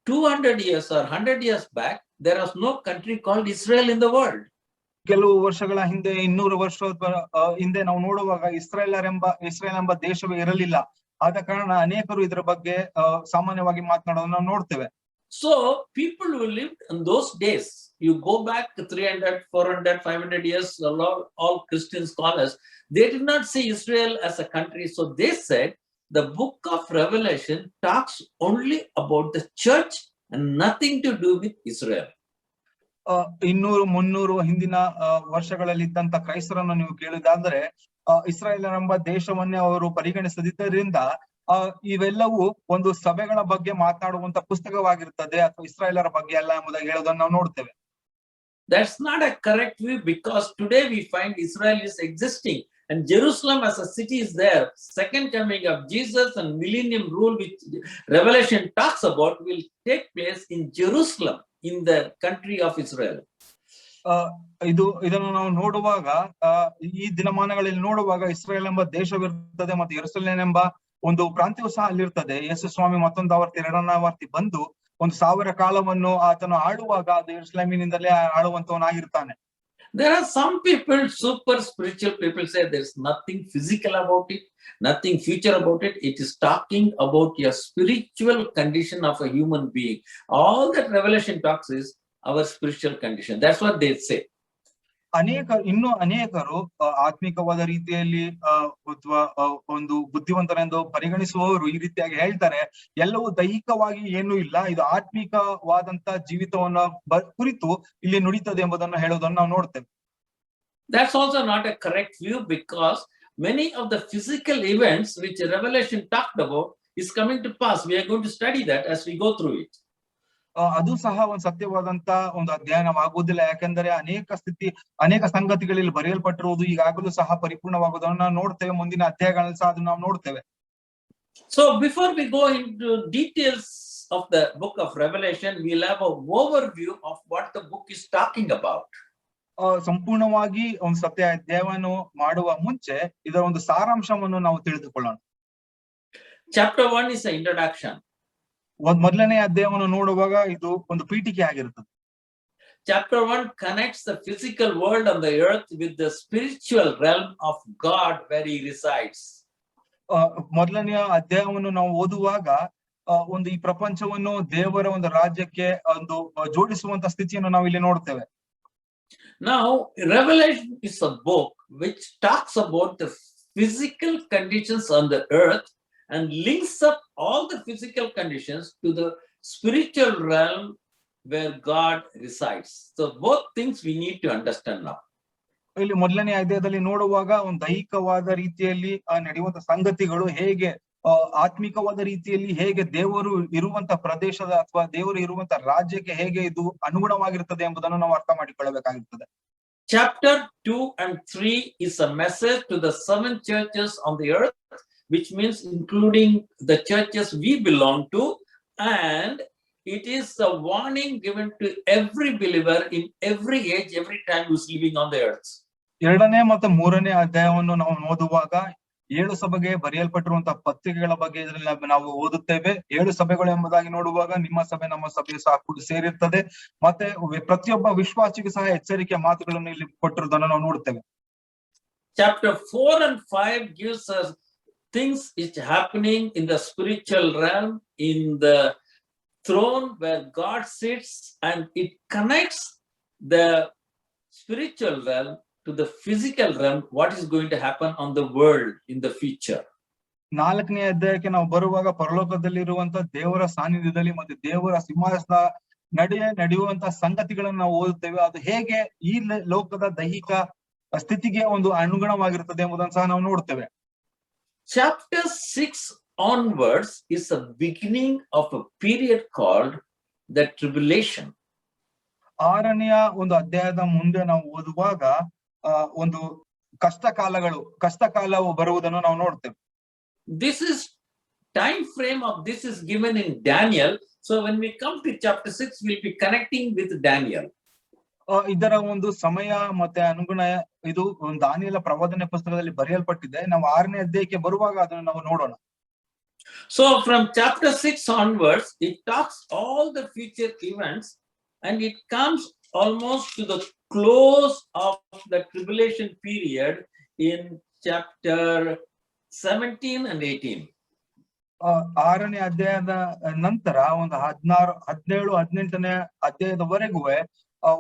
200 years or 100 years back there was no country called Israel in the world. ಕೆಲವು ವರ್ಷಗಳ ಹಿಂದೆ 200 ವರ್ಷ ಹಿಂದೆ ನಾವು ನೋಡುವಾಗ Israel ಎಂಬ ದೇಶವೇ ಇರಲಿಲ್ಲ. ಆದ ಕಾರಣ ಅನೇಕರು ಇದರ ಬಗ್ಗೆ ಸಾಮಾನ್ಯವಾಗಿ ಮಾತನಾಡೋದನ್ನ ನಾವು ನೋಡ್ತೇವೆ. So people who lived in those days, you go back 300, 400, 500 years, all Christian scholars, they did not see Israel as a country. So they said the book of Revelation talks only about the church and nothing to do with Israel. 200-300 ಹಿಂದಿನ ವರ್ಷಗಳಲ್ಲಿ ಇದ್ದಂತ ಕ್ರೈಸ್ತರನ್ನು ನೀವು ಕೇಳಿದಾದ್ರೆ ಇಸ್ರಾಯೇಲ್ ಎಂಬ ದೇಶವನ್ನೇ ಅವರು ಪರಿಗಣಿಸದಿದ್ದರಿಂದ ಇವೆಲ್ಲವೂ ಒಂದು ಸಭೆಗಳ ಬಗ್ಗೆ ಮಾತನಾಡುವಂತ ಪುಸ್ತಕವಾಗಿರ್ತದೆ ಅಥವಾ ಇಸ್ರಾಯೇಲರ ಬಗ್ಗೆ ಅಲ್ಲ ಎಂಬುದಾಗಿ ಹೇಳೋದನ್ನ ನಾವು ನೋಡ್ತೇವೆ. That's not a correct view, because today we find Israel is existing and Jerusalem as a city is there. Second coming of Jesus and millennium rule which Revelation talks about will take place in Jerusalem, in the country of Israel. ಇದನ್ನು ನಾವು ನೋಡುವಾಗ ಈ ದಿನಮಾನಗಳಲ್ಲಿ ನೋಡುವಾಗ Israel ಎಂಬ ದೇಶವಿರ್ತದೆ ಮತ್ತು ಯೆರೂಸಲೇಮ್ ಎಂಬ ಒಂದು ಪ್ರಾಂತ್ಯವೂ ಸಹ ಅಲ್ಲಿರ್ತದೆ. ಯೇಸು ಸ್ವಾಮಿ ಮತ್ತೊಂದು ಆವರ್ತಿ 2ನೇ ಆವರ್ತಿ ಬಂದು 1000 ಕಾಲವನ್ನು ಆತನು ಆಳುವಾಗ ಅದು ಯೆರೂಸಲೇಮಿನಿಂದಲೇ ಆಳುವಂತವನಾಗಿರ್ತಾನೆ. There are some people, super spiritual people, say there's nothing physical about it, nothing future about it. It is talking about your spiritual condition of a human being. All that Revelation talks is our spiritual condition. That's what they say. ಅನೇಕರು ಆತ್ಮಿಕವಾದ ರೀತಿಯಲ್ಲಿ ಒಂದು ಬುದ್ಧಿವಂತರೆಂದು ಪರಿಗಣಿಸುವವರು ಈ ರೀತಿಯಾಗಿ ಹೇಳ್ತಾರೆ, ಎಲ್ಲವೂ ದೈಹಿಕವಾಗಿ ಏನೂ ಇಲ್ಲ, ಇದು ಆತ್ಮಿಕವಾದಂತ ಜೀವಿತವನ್ನ ಕುರಿತು ಇಲ್ಲಿ ನುಡಿತದೆ ಎಂಬುದನ್ನು ಹೇಳೋದನ್ನು ನಾವು ನೋಡ್ತೇವೆ. That's also not a correct view, because many of the physical events which Revelation talked about is coming to pass. We are going to study that as we go through it. ಅದು ಸಹ ಒಂದು ಸತ್ಯವಾದಂತ ಒಂದು ಅಧ್ಯಯನವಾಗುವುದಿಲ್ಲ. ಯಾಕೆಂದರೆ ಅನೇಕ ಸಂಗತಿಗಳಲ್ಲಿ ಬರೆಯಲ್ಪಟ್ಟಿರುವುದು ಈಗಾಗಲೂ ಸಹ ಪರಿಪೂರ್ಣವಾಗುವುದನ್ನು ನಾವು ನೋಡ್ತೇವೆ. ಮುಂದಿನ ಅಧ್ಯಾಯಗಳಲ್ಲಿ ಸಹ ಅದನ್ನು ನಾವು ನೋಡ್ತೇವೆ. So before we go into details of the book of Revelation, we'll have an overview of what the book is talking about. ಸಂಪೂರ್ಣವಾಗಿ ಒಂದು ಸತ್ಯ ಅಧ್ಯಯನವನ್ನು ಮಾಡುವ ಮುಂಚೆ ಇದರ ಒಂದು ಸಾರಾಂಶವನ್ನು ನಾವು ತಿಳಿದುಕೊಳ್ಳೋಣ. Chapter 1 is an introduction. ಮೊದಲನೇ ಅಧ್ಯಾಯವನ್ನು ನೋಡುವಾಗ ಇದು ಒಂದು ಪೀಠಿಕೆ ಆಗಿರುತ್ತದೆ. Chapter 1 connects the physical world on the earth with the spiritual realm of God where he resides. ಮೊದಲನೆಯ ಅಧ್ಯಾಯವನ್ನು ನಾವು ಓದುವಾಗ ಒಂದು ಈ ಪ್ರಪಂಚವನ್ನು ದೇವರ ಒಂದು ರಾಜ್ಯಕ್ಕೆ ಒಂದು ಜೋಡಿಸುವಂತ ಸ್ಥಿತಿಯನ್ನು ನಾವು ಇಲ್ಲಿ ನೋಡ್ತೇವೆ. Now, Revelation is a book which talks about the physical conditions on the earth and links up all the physical conditions to the spiritual realm where God resides. So both things we need to understand now. ಇಲ್ಲಿ ಮೊದಲನೇ ಅಧ್ಯಾಯದಲ್ಲಿ ನೋಡುವಾಗ ಒಂದು ದೈಹಿಕವಾದ ರೀತಿಯಲ್ಲಿ ನಡೆಯುವಂತ ಸಂಗತಿಗಳು ಹೇಗೆ ಆತ್ಮಿಕವಾದ ರೀತಿಯಲ್ಲಿ ಹೇಗೆ ದೇವರು ಇರುವಂತ ಪ್ರದೇಶದ ಅಥವಾ ದೇವರು ಇರುವಂತ ರಾಜ್ಯಕ್ಕೆ ಹೇಗೆ ಇದು ಅನುಗುಣವಾಗಿರ್ತದೆ ಎಂಬುದನ್ನು ನಾವು ಅರ್ಥ ಮಾಡಿಕೊಳ್ಳಬೇಕಾಗಿರ್ತದೆ. Chapter 2 and 3 is a message to the 7 churches on the earth, which means including the churches we belong to, and it is a warning given to every believer in every age, every time who's living on the earth. ಎರಡನೇ ಮತ್ತು ಮೂರನೇ ಅಧ್ಯಾಯವನ್ನು ನಾವು ಓದುವಾಗ 7 ಸಭೆಗೆ ಬರೆಯಲ್ಪಟ್ಟಿರುವಂತಹ ಪತ್ರಿಕೆಗಳ ಬಗ್ಗೆ ಇದರಲ್ಲಿ ನಾವು ಓದುತ್ತೇವೆ. 7 ಸಭೆಗಳು ಎಂಬುದಾಗಿ ನೋಡುವಾಗ ನಿಮ್ಮ ಸಭೆ ನಮ್ಮ ಸಭೆ ಸಹ ಕೂಡ ಸೇರಿರ್ತದೆ. ಮತ್ತೆ ಪ್ರತಿಯೊಬ್ಬ ವಿಶ್ವಾಸಿಗೂ ಸಹ ಎಚ್ಚರಿಕೆ ಮಾತುಗಳನ್ನು ಇಲ್ಲಿ ಕೊಟ್ಟಿರುವುದನ್ನು ನಾವು ನೋಡುತ್ತೇವೆ. Chapter 4 and 5 gives us things which happening in the spiritual realm, in the throne where God sits, and it connects the spiritual realm to the physical realm, what is going to happen on the world in the future. 4ನೇ ಅಧ್ಯಾಯಕ್ಕೆ ನಾವು ಬರುವಾಗ ಪರಲೋಕದಲ್ಲಿರುವಂತ ದೇವರ ಸಾನ್ನಿಧ್ಯದಲ್ಲಿ ಮತ್ತೆ ದೇವರ ಸಿಂಹಾಸನ ನಡೆಯುವಂತ ಸಂಗತಿಗಳನ್ನು ನಾವು ಓದುತ್ತೇವೆ. ಅದು ಹೇಗೆ ಈ ಲೋಕದ ದೈಹಿಕ ಸ್ಥಿತಿಗೆ ಒಂದು ಅನುಗುಣವಾಗಿರುತ್ತದೆ ಎಂಬುದನ್ನು ಸಹ ನಾವು ನೋಡ್ತೇವೆ. Chapter 6 onwards is the beginning of a period called the tribulation. 6ನೆಯ ಒಂದು ಅಧ್ಯಾಯದ ಮುಂದೆ ನಾವು ಓದುವಾಗ ಒಂದು ಕಷ್ಟಕಾಲವು ಬರುವುದನ್ನು ನಾವು ನೋಡ್ತೇವೆ. This is time frame of this is given in Daniel. So when we come to chapter 6, we'll be connecting with Daniel. ಇದರ ಒಂದು ಸಮಯ ಮತ್ತೆ ಅನುಗುಣ ಇದು ಒಂದು ದಾನಿಯೇಲ ಪ್ರವಾದನೆ ಪುಸ್ತಕದಲ್ಲಿ ಬರೆಯಲ್ಪಟ್ಟಿದೆ. ನಾವು 6ನೇ ಅಧ್ಯಾಯಕ್ಕೆ ಬರುವಾಗ ಅದನ್ನು ನಾವು ನೋಡೋಣ. So from chapter 6 onwards, it talks all the future events, and it comes almost to the close of the tribulation period in chapter 17 and 18. 6ನೇ ಅಧ್ಯಾಯದ ನಂತರ ಒಂದು 16, 17, 18ನೇ ಅಧ್ಯಾಯದವರೆಗೂ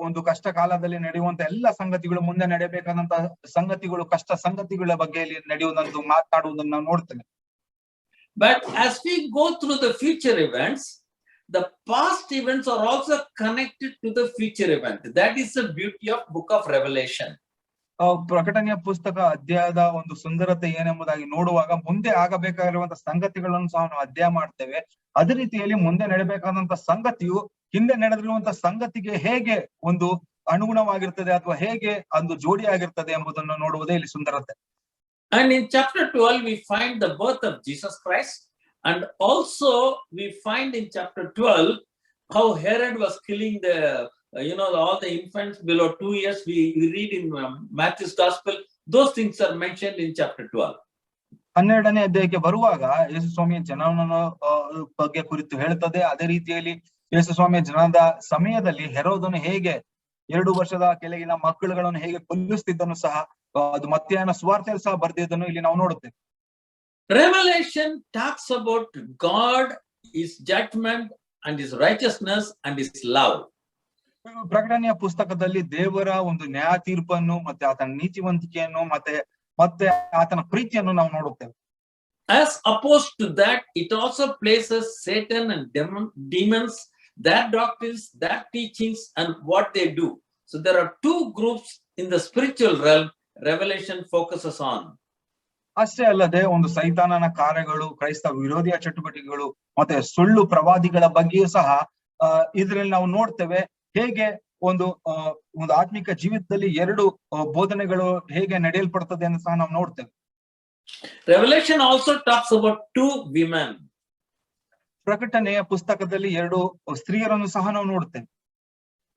ಒಂದು ಕಷ್ಟ ಕಾಲದಲ್ಲಿ ನಡೆಯುವಂತ ಎಲ್ಲ ಸಂಗತಿಗಳು, ಮುಂದೆ ನಡೆಯಬೇಕಾದಂತ ಸಂಗತಿಗಳು, ಕಷ್ಟ ಸಂಗತಿಗಳ ಬಗ್ಗೆ ಇಲ್ಲಿ ನಡೆಯುವುದಂತೂ ಮಾತನಾಡುವುದನ್ನು ನಾವು ನೋಡ್ತೇವೆ. But as we go through the future events, the past events are also connected to the future event. That is the beauty of book of Revelation. ಪ್ರಕಟಣೆಯ ಪುಸ್ತಕ ಅಧ್ಯಾಯದ ಒಂದು ಸುಂದರತೆ ಏನೆಂಬುದಾಗಿ ನೋಡುವಾಗ ಮುಂದೆ ಆಗಬೇಕಾಗಿರುವಂತ ಸಂಗತಿಗಳನ್ನು ಸಹ ನಾವು ಅಧ್ಯಯನ ಮಾಡ್ತೇವೆ. ಅದೇ ರೀತಿಯಲ್ಲಿ ಮುಂದೆ ನಡೆಯಬೇಕಾದಂತ ಸಂಗತಿಯು ಹಿಂದೆ ನಡೆದಿರುವಂತ ಸಂಗತಿಗೆ ಹೇಗೆ ಒಂದು ಅನುಗುಣವಾಗಿರ್ತದೆ ಅಥವಾ ಹೇಗೆ ಒಂದು ಜೋಡಿಯಾಗಿರ್ತದೆ ಎಂಬುದನ್ನು ನೋಡುವುದೇ ಇಲ್ಲಿ ಸುಂದರತೆ. And in chapter 12, we find the birth of Jesus Christ. And also we find in chapter 12 how Herod was killing all the infants below 2 years. We read in Matthew's gospel. Those things are mentioned in chapter 12. 12ನೇ ಅಧ್ಯಾಯಕ್ಕೆ ಬರುವಾಗ ಯೇಸು ಸ್ವಾಮಿಯ ಜನನ ಬಗ್ಗೆ ಕುರಿತು ಹೇಳ್ತದೆ. ಅದೇ ರೀತಿಯಲ್ಲಿ ಯೇಸು ಸ್ವಾಮಿಯ ಜನನದ ಸಮಯದಲ್ಲಿ ಹೆರೋದನು ಹೇಗೆ 2 ವರ್ಷದ ಕೆಳಗಿನ ಮಕ್ಕಳುಗಳನ್ನು ಹೇಗೆ ಕೊಲ್ಲಿಸುತ್ತಿದ್ದನು ಸಹ ಅದು ಮತ್ತಾಯನ ಸುವಾರ್ತೆಯಲ್ಲಿ ಸಹ ಬರೆದಿದ್ದನ್ನು ಇಲ್ಲಿ ನಾವು ನೋಡುತ್ತೇವೆ. Revelation talks about God, his judgment and his righteousness and his love. ಪ್ರಕಟಣೆಯ ಪುಸ್ತಕದಲ್ಲಿ ದೇವರ ಒಂದು ನ್ಯಾಯ ತೀರ್ಪನ್ನು ಮತ್ತೆ ಆತನ ನೀತಿವಂತಿಕೆಯನ್ನು ಮತ್ತೆ ಆತನ ಪ್ರೀತಿಯನ್ನು ನಾವು ನೋಡುತ್ತೇವೆ. As opposed to that, it also places Satan and demons, their doctrines, their teachings, and what they do. So there are 2 groups in the spiritual realm Revelation focuses on. ಅಷ್ಟೇ ಅಲ್ಲದೆ ಒಂದು ಸೈತಾನನ ಕಾರ್ಯಗಳು, ಕ್ರೈಸ್ತ ವಿರೋಧಿಯ ಚಟುವಟಿಕೆಗಳು ಮತ್ತೆ ಸುಳ್ಳು ಪ್ರವಾದಿಗಳ ಬಗ್ಗೆಯೂ ಸಹ ಇದರಲ್ಲಿ ನಾವು ನೋಡ್ತೇವೆ. ಹೇಗೆ ಒಂದು ಆತ್ಮಿಕ ಜೀವಿತದಲ್ಲಿ 2 ಬೋಧನೆಗಳು ಹೇಗೆ ನಡೆಯಲ್ಪಡ್ತದೆ ಅಂತ ಸಹ ನಾವು ನೋಡ್ತೇವೆ. Revelation also talks about 2 women. ಪ್ರಕಟಣೆಯ ಪುಸ್ತಕದಲ್ಲಿ 2 ಸ್ತ್ರೀಯರನ್ನು ಸಹ ನಾವು ನೋಡ್ತೇವೆ.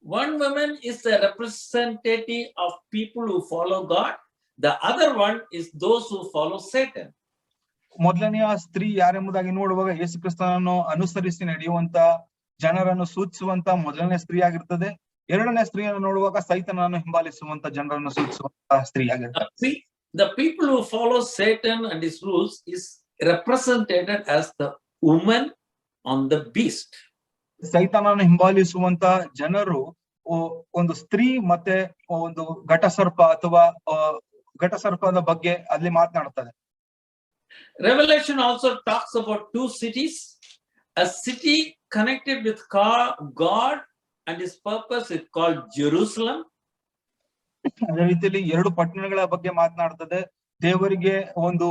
One woman is the representative of people who follow God. The other one is those who follow Satan. ಮೊದಲನೆಯ ಸ್ತ್ರೀ ಯಾರೆಂಬುದಾಗಿ ನೋಡುವಾಗ ಯೇಸು ಕ್ರಿಸ್ತನನ್ನು ಅನುಸರಿಸಿ ನಡೆಯುವಂತ ಜನರನ್ನು ಸೂಚಿಸುವಂತ ಮೊದಲನೇ ಸ್ತ್ರೀ ಆಗಿರ್ತದೆ. 2ನೇ ಸ್ತ್ರೀಯನ್ನು ನೋಡುವಾಗ ಸೈತಾನನನ್ನು ಹಿಂಬಾಲಿಸುವಂತ ಜನರನ್ನು ಸೂಚಿಸುವಂತ ಸ್ತ್ರೀ ಆಗಿರ್ತಾರೆ. See, the people who follow Satan and his rules is represented as the woman on the beast. ಸೈತಾನನ ಹಿಂಬಾಲಿಸುವಂತ ಜನರು ಒಂದು ಸ್ತ್ರೀ ಮತ್ತೆ ಒಂದು ಘಟಸರ್ಪ ಅಥವಾ ಘಟಸರ್ಪದ ಬಗ್ಗೆ ಅಲ್ಲಿ ಮಾತನಾಡ್ತದೆ. Revelation also talks about two cities, a city connected with God and his purpose is called Jerusalem. ಅದೇ ರೀತಿಯಲ್ಲಿ ಎರಡು ಪಟ್ಟಣಗಳ ಬಗ್ಗೆ ಮಾತನಾಡ್ತದೆ. ದೇವರಿಗೆ ಒಂದು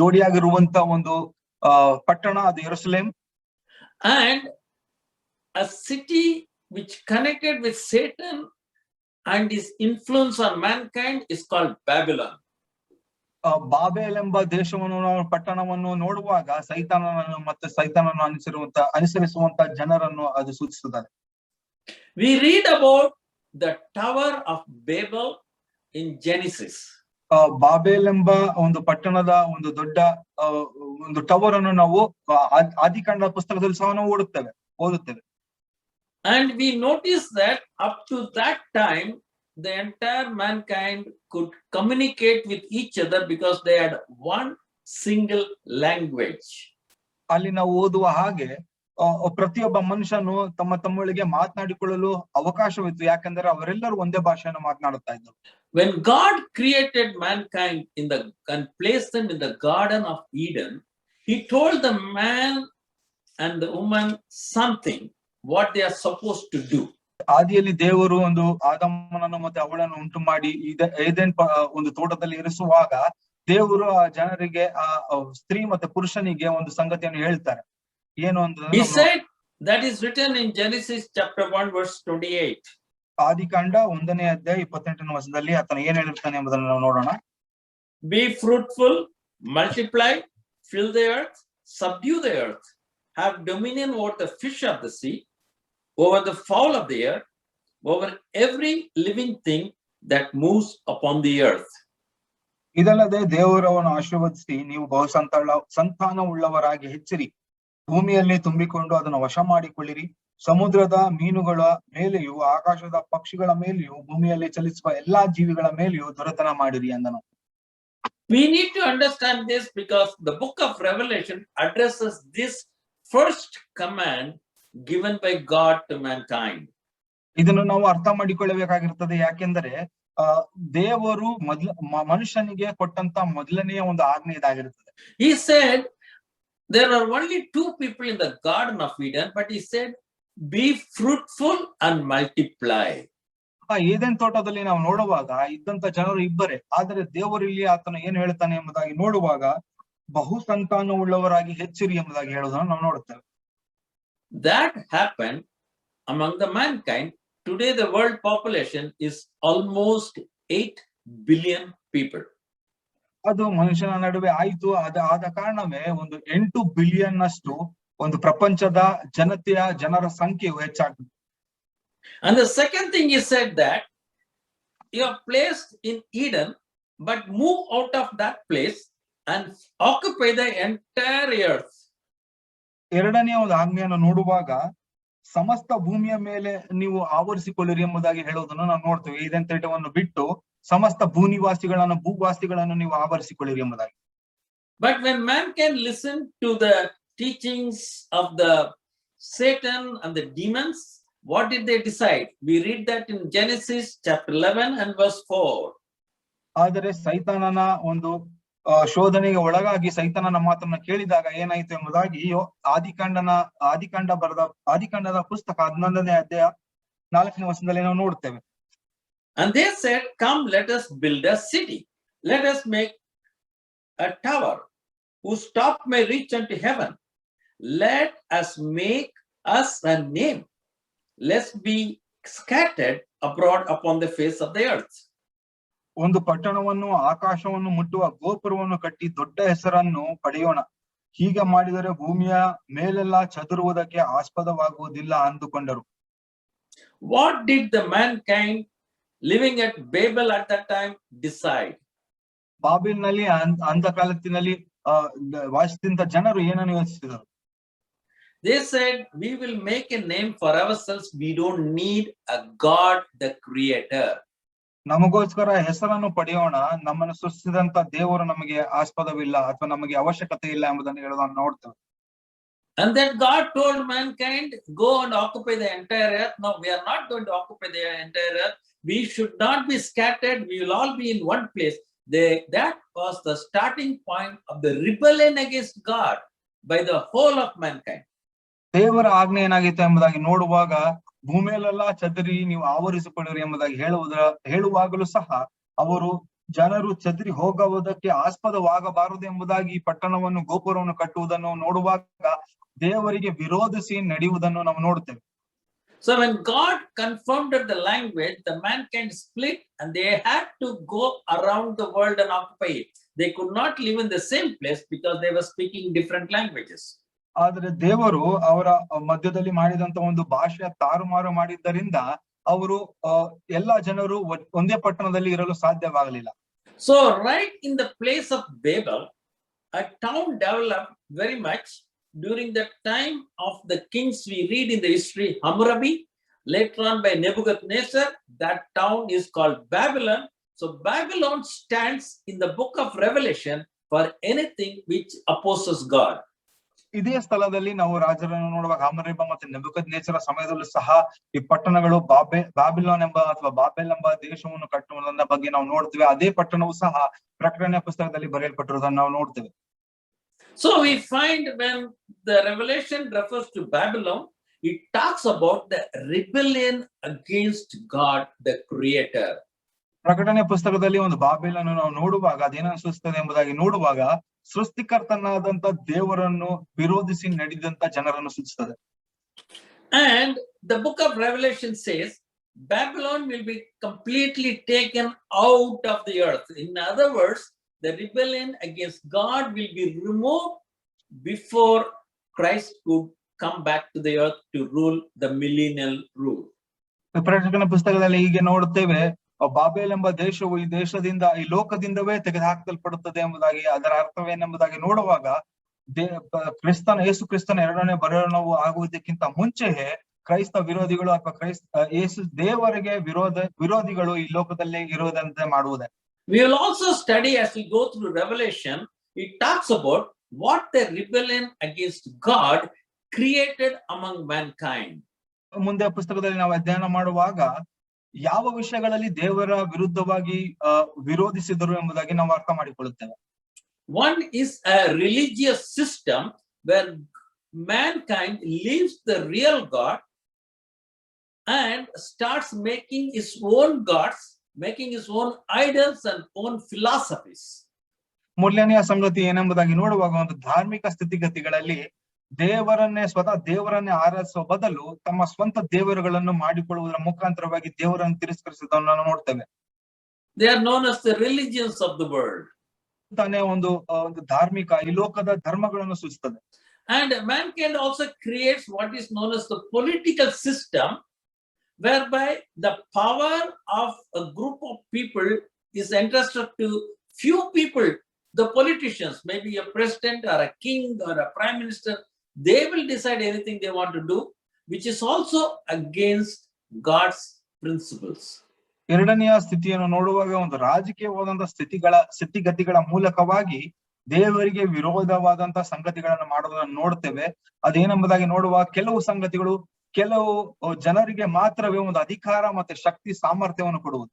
ಜೋಡಿಯಾಗಿರುವಂತ ಒಂದು ಪಟ್ಟಣ ಅದು ಯೆರೂಸಲೇಮ್. And a city which connected with Satan and his influence on mankind is called Babylon. Babel ಎಂಬ ದೇಶವನ್ನು ನಾವು ಪಟ್ಟಣವನ್ನು ನೋಡುವಾಗ ಸೈತಾನನನ್ನು ಮತ್ತೆ ಸೈತಾನನ್ನು ಅನುಸರಿಸುವಂತ ಜನರನ್ನು ಅದು ಸೂಚಿಸುತ್ತದೆ. We read about the Tower of Babel in Genesis. Babel ಎಂಬ ಒಂದು ಪಟ್ಟಣದ ಒಂದು ದೊಡ್ಡ ಒಂದು ಟವರ್ ಅನ್ನು ನಾವು ಆದಿಕಾಂಡ ಪುಸ್ತಕದಲ್ಲಿ ಸಹ ನಾವು ಓದುತ್ತೇವೆ. And we notice that up to that time the entire mankind could communicate with each other because they had one single language. ಅಲ್ಲಿ ನಾವು ಓದುವ ಹಾಗೆ ಪ್ರತಿಯೊಬ್ಬ ಮನುಷ್ಯನು ತಮ್ಮೊಳಗೆ ಮಾತನಾಡಿಕೊಳ್ಳಲು ಅವಕಾಶವಿತ್ತು, ಯಾಕಂದ್ರೆ ಅವರೆಲ್ಲರೂ ಒಂದೇ ಭಾಷೆಯನ್ನು ಮಾತನಾಡುತ್ತಾ ಇದ್ದರು. When God created mankind and placed them in the Garden of Eden, he told the man and the woman something what they are supposed to do. ಆದಿಯಲ್ಲಿ ದೇವರು ಒಂದು ಆದಾಮನನ್ನು ಮತ್ತೆ ಅವಳನ್ನು ಉಂಟು ಮಾಡಿ ಏದೆನ್ ಒಂದು ತೋಟದಲ್ಲಿ ಇರಿಸುವಾಗ ದೇವರು ಆ ಜನರಿಗೆ ಆ ಸ್ತ್ರೀ ಮತ್ತೆ ಪುರುಷನಿಗೆ ಒಂದು ಸಂಗತಿಯನ್ನು ಹೇಳ್ತಾರೆ. ಏನು ಅಂತ He said, that is written in Genesis chapter 1 verse 28. ಆದಿಕಾಂಡ 1ನೇ ಅಧ್ಯಾಯ 28ನೇ ವಚನದಲ್ಲಿ ಆತನು ಏನ್ ಹೇಳಿರ್ತಾನೆ ಎಂಬುದನ್ನು ನಾವು ನೋಡೋಣ. Be fruitful, multiply, fill the earth, subdue the earth, have dominion over the fish of the sea, over the fowl of the air, over every living thing that moves upon the earth. ಇದಲ್ಲದೆ ದೇವರವನ್ನು ಆಶೀರ್ವದಿಸಿ ನೀವು ಸಂತಾನವುಳ್ಳವರಾಗಿ ಹೆಚ್ಚಿರಿ, ಭೂಮಿಯಲ್ಲಿ ತುಂಬಿಕೊಂಡು ಅದನ್ನು ವಶ ಮಾಡಿಕೊಳ್ಳಿರಿ, ಸಮುದ್ರದ ಮೀನುಗಳ ಮೇಲೆಯೂ ಆಕಾಶದ ಪಕ್ಷಿಗಳ ಮೇಲೆಯೂ ಭೂಮಿಯಲ್ಲಿ ಚಲಿಸುವ ಎಲ್ಲಾ ಜೀವಿಗಳ ಮೇಲೆಯೂ ದೊರೆತನ ಮಾಡಿರಿ ಅಂದನು. We need to understand this because the book of Revelation addresses this first command given by God to mankind. ಇದನ್ನು ನಾವು ಅರ್ಥ ಮಾಡಿಕೊಳ್ಳಬೇಕಾಗಿರ್ತದೆ, ಯಾಕೆಂದರೆ ದೇವರು ಮನುಷ್ಯನಿಗೆ ಕೊಟ್ಟಂತ ಮೊದಲನೆಯ ಒಂದು ಆಜ್ಞೆ ಇದಾಗಿರುತ್ತದೆ. He said there are only two people in the Garden of Eden, but he said be fruitful and multiply. Eden ತೋಟದಲ್ಲಿ ನಾವು ನೋಡುವಾಗ ಇದ್ದಂತ ಜನರು ಇಬ್ಬರೇ, ಆದರೆ ದೇವರು ಇಲ್ಲಿ ಆತನು ಏನು ಹೇಳ್ತಾನೆ ಎಂಬುದಾಗಿ ನೋಡುವಾಗ ಬಹು ಸಂತಾನವುಳ್ಳವರಾಗಿ ಹೆಚ್ಚಿರಿ ಎಂಬುದಾಗಿ ಹೇಳುವುದನ್ನು ನಾವು ನೋಡುತ್ತೇವೆ. That happened among the mankind. Today the world population is almost 8 billion people. ಅದು ಮನುಷ್ಯನ ನಡುವೆ ಆಯ್ತು. ಆದ ಕಾರಣವೇ ಒಂದು 8 ಬಿಲಿಯನ್ ಅಷ್ಟು ಒಂದು ಪ್ರಪಂಚದ ಜನರ ಸಂಖ್ಯೆಯು ಹೆಚ್ಚಾಗ್ತದೆ. And the second thing he said that you are placed in Eden, but move out of that place and occupy the entire earth. ಎರಡನೆಯ ಒಂದು ಆಜ್ಞೆಯನ್ನು ನೋಡುವಾಗ ಸಮಸ್ತ ಭೂಮಿಯ ಮೇಲೆ ನೀವು ಆವರಿಸಿಕೊಳ್ಳಿರಿ ಎಂಬುದಾಗಿ ಹೇಳುವುದನ್ನು ನಾವು ನೋಡ್ತೇವೆ. ಏದೆನ್ ತೋಟವನ್ನು ಬಿಟ್ಟು ಸಮಸ್ತ ಭೂವಾಸಿಗಳನ್ನು ನೀವು ಆವರಿಸಿಕೊಳ್ಳಿರಿ ಎಂಬುದಾಗಿ. But when man can listen to the teachings of the Satan and the demons, what did they decide? We read that in Genesis chapter 11 and verse 4. ಆದರೆ ಸೈತಾನನ ಒಂದು ಶೋಧನೆಗೆ ಒಳಗಾಗಿ ಸೈತಾನನ ಮಾತನ್ನ ಕೇಳಿದಾಗ ಏನಾಯ್ತು ಎಂಬುದಾಗಿ ಆದಿಕಾಂಡದ ಪುಸ್ತಕ 11ನೇ ಅಧ್ಯಾಯ 4ನೇ ವಚನದಲ್ಲಿ ನಾವು ನೋಡ್ತೇವೆ. And they said, come, let us build a city. Let us make a tower whose top may reach unto heaven. Let us make us a name, lest be scattered abroad upon the face of the earth. ಒಂದು ಪಟ್ಟಣವನ್ನು ಆಕಾಶವನ್ನು ಮುಟ್ಟುವ ಗೋಪುರವನ್ನು ಕಟ್ಟಿ ದೊಡ್ಡ ಹೆಸರನ್ನು ಪಡೆಯೋಣ, ಹೀಗೆ ಮಾಡಿದರೆ ಭೂಮಿಯ ಮೇಲೆಲ್ಲ ಚದುರುವುದಕ್ಕೆ ಆಸ್ಪದವಾಗುವುದಿಲ್ಲ ಅಂದುಕೊಂಡರು. What did the mankind living at Babel at that time decide? ಬಾಬಿಲ್ನಲ್ಲಿ ಅಂಧ ಕಾಲத்திನಲ್ಲಿ ವಾಸಿಸಿದಂತ ಜನರು ಏನನ್ನು ಯೋಚಿಸಿದರು? They said, we will make a name for ourselves. We don't need a God, the creator. ನಮಗೋಸ್ಕರ ಹೆಸರನ್ನು ಪಡೆಯೋಣ, ನಮ್ಮನ್ನು ಸೃಷ್ಟಿಸಿದಂತ ದೇವರು ನಮಗೆ ಆಸ್ಪದವಿಲ್ಲ ಅಥವಾ ನಮಗೆ ಅವಶ್ಯಕತೆ ಇಲ್ಲ ಎಂಬುದನ್ನು ಹೇಳೋದನ್ನು ನೋಡ್ತೇವೆ. And then God told mankind, go and occupy the entire earth. No, we are not going to occupy the entire earth. We should not be scattered. We will all be in one place. That was the starting point of the rebellion against God by the whole of mankind. ದೇವರ ಆಜ್ಞೆ ಏನಾಗಿತ್ತು ಎಂಬುದಾಗಿ ನೋಡುವಾಗ, ಭೂಮಿಯಲ್ಲೆಲ್ಲ ಚದರಿ ನೀವು ಆವರಿಸಿಕೊಳ್ಳಿರಿ ಎಂಬುದಾಗಿ ಹೇಳುವಾಗಲೂ ಸಹ ಅವರು ಜನರು ಚದರಿ ಹೋಗುವುದಕ್ಕೆ ಆಸ್ಪದವಾಗಬಾರದು ಎಂಬುದಾಗಿ ಪಟ್ಟಣವನ್ನು ಗೋಪುರವನ್ನು ಕಟ್ಟುವುದನ್ನು ನೋಡುವಾಗ ದೇವರಿಗೆ ವಿರೋಧಿಸಿ ನಡೆಯುವುದನ್ನು ನಾವು ನೋಡುತ್ತೇವೆ. So when God confirmed the language, the mankind split and they had to go around the world and occupy it. They could not live in the same place because they were speaking different languages. ಆದ್ರೆ ದೇವರು ಅವರ ಮಧ್ಯದಲ್ಲಿ ಮಾಡಿದಂತ ಒಂದು ಭಾಷೆಯ ತಾರುಮಾರು ಮಾಡಿದ್ದರಿಂದ ಅವರು ಎಲ್ಲಾ ಜನರು ಒಂದೇ ಪಟ್ಟಣದಲ್ಲಿ ಇರಲು ಸಾಧ್ಯವಾಗಲಿಲ್ಲ. So right in the place of Babel, a town developed very much during the time of the kings we read in the history, Hammurabi, later on by Nebuchadnezzar. That town is called Babylon. So Babylon stands in the book of Revelation for anything which opposes God. ಇದೇ ಸ್ಥಳದಲ್ಲಿ ನಾವು ರಾಜರನ್ನು ನೋಡುವಾಗ ಹಮರೇಬ ಮತ್ತೆ ನೆಬೂಕದ್ನೆಚ್ಚರ ಸಮಯದಲ್ಲೂ ಸಹ ಈ ಪಟ್ಟಣಗಳು ಬಾಬಿಲೋನ್ ಎಂಬ ಅಥವಾ ಬಾಬೆಲ್ ಎಂಬ ದೇಶವನ್ನು ಕಟ್ಟುವುದನ್ನ ಬಗ್ಗೆ ನಾವು ನೋಡ್ತೇವೆ. ಅದೇ ಪಟ್ಟಣವು ಸಹ ಪ್ರಕಟಣೆಯ ಪುಸ್ತಕದಲ್ಲಿ ಬರೆಯಲ್ಪಟ್ಟಿರುವುದನ್ನು ನಾವು ನೋಡ್ತೇವೆ. So we find when the Revelation refers to Babylon, it talks about the rebellion against God, the Creator. ಪ್ರಕಟಣೆ ಪುಸ್ತಕದಲ್ಲಿ ಒಂದು ಬಾಬೆಲನ್ನು ನಾವು ನೋಡುವಾಗ ಅದೇನ ಸೂಚಿಸುತ್ತದೆ ಎಂಬುದಾಗಿ ನೋಡುವಾಗ ಸೃಷ್ಟಿಕರ್ತನಾದಂತ ದೇವರನ್ನು ವಿರೋಧಿಸಿ ನಡೆದಂತ ಜನರನ್ನು ಸೂಚಿಸುತ್ತದೆ. And the book of Revelation says Babylon will be completely taken out of the earth. In other words, the rebellion against God will be removed before Christ could come back to the earth to rule the millennial rule. ಪ್ರಕಟಣೆ ಪುಸ್ತಕದಲ್ಲಿ ಹೀಗೆ ನೋಡುತ್ತೇವೆ, Babel ಎಂಬ ದೇಶವು ಈ ದೇಶದಿಂದ ಈ ಲೋಕದಿಂದವೇ ತೆಗೆದುಹಾಕಲ್ಪಡುತ್ತದೆ ಎಂಬುದಾಗಿ, ಅದರ ಅರ್ಥವೇನೆಂಬುದಾಗಿ ನೋಡುವಾಗ ಯೇಸು ಕ್ರಿಸ್ತನ ಎರಡನೇ ಬರೋಣವು ಆಗುವುದಕ್ಕಿಂತ ಮುಂಚೆಯೇ ಕ್ರೈಸ್ತ ವಿರೋಧಿಗಳು ಅಥವಾ ಯೇಸು ದೇವರಿಗೆ ವಿರೋಧಿಗಳು ಈ ಲೋಕದಲ್ಲಿ ಇರುವುದಂತೆ ಮಾಡುವುದೇ. We will also study as we go through Revelation. It talks about what the rebellion against God created among mankind. ಮುಂದೆ ಪುಸ್ತಕದಲ್ಲಿ ನಾವು ಅಧ್ಯಯನ ಮಾಡುವಾಗ ಯಾವ ವಿಷಯಗಳಲ್ಲಿ ದೇವರ ವಿರುದ್ಧವಾಗಿ ವಿರೋಧಿಸಿದರು ಎಂಬುದಾಗಿ ನಾವು ಅರ್ಥ ಮಾಡಿಕೊಳ್ಳುತ್ತೇವೆ. One is a religious system where mankind leaves the real God and starts making his own gods, making his own idols and own philosophies. ಮೊದಲನೆಯ ಸಂಗತಿ ಏನೆಂಬುದಾಗಿ ನೋಡುವಾಗ ಒಂದು ಧಾರ್ಮಿಕ ಸ್ಥಿತಿಗತಿಗಳಲ್ಲಿ ಸ್ವತಃ ದೇವರನ್ನೇ ಆರಾಧಿಸುವ ಬದಲು ತಮ್ಮ ಸ್ವಂತ ದೇವರುಗಳನ್ನು ಮಾಡಿಕೊಳ್ಳುವುದರ ಮುಖಾಂತರವಾಗಿ ದೇವರನ್ನು ತಿರಸ್ಕರಿಸುವುದನ್ನು ನಾವು ನೋಡ್ತೇವೆ. They are known as the religions of the world. ತಾನೇ ಒಂದು ಧಾರ್ಮಿಕ ಈ ಲೋಕದ ಧರ್ಮಗಳನ್ನು ಸೂಚಿಸುತ್ತದೆ. And mankind also creates what is known as the political system, whereby the power of a group of people is entrusted to few people, the politicians, maybe a president or a king or a prime minister. They will decide anything they want to do, which is also against God's principles. ಎರಡನೆಯ ಸ್ಥಿತಿಯನ್ನು ನೋಡುವಾಗ ಒಂದು ರಾಜಕೀಯವಾದಂತಹ ಸ್ಥಿತಿಗತಿಗಳ ಮೂಲಕವಾಗಿ ದೇವರಿಗೆ ವಿರೋಧವಾದಂತ ಸಂಗತಿಗಳನ್ನು ಮಾಡುವುದನ್ನು ನೋಡ್ತೇವೆ. ಅದೇನೆಂಬುದಾಗಿ ನೋಡುವ ಕೆಲವು ಸಂಗತಿಗಳು ಕೆಲವು ಜನರಿಗೆ ಮಾತ್ರವೇ ಒಂದು ಅಧಿಕಾರ ಮತ್ತೆ ಶಕ್ತಿ ಸಾಮರ್ಥ್ಯವನ್ನು ಕೊಡುವುದು.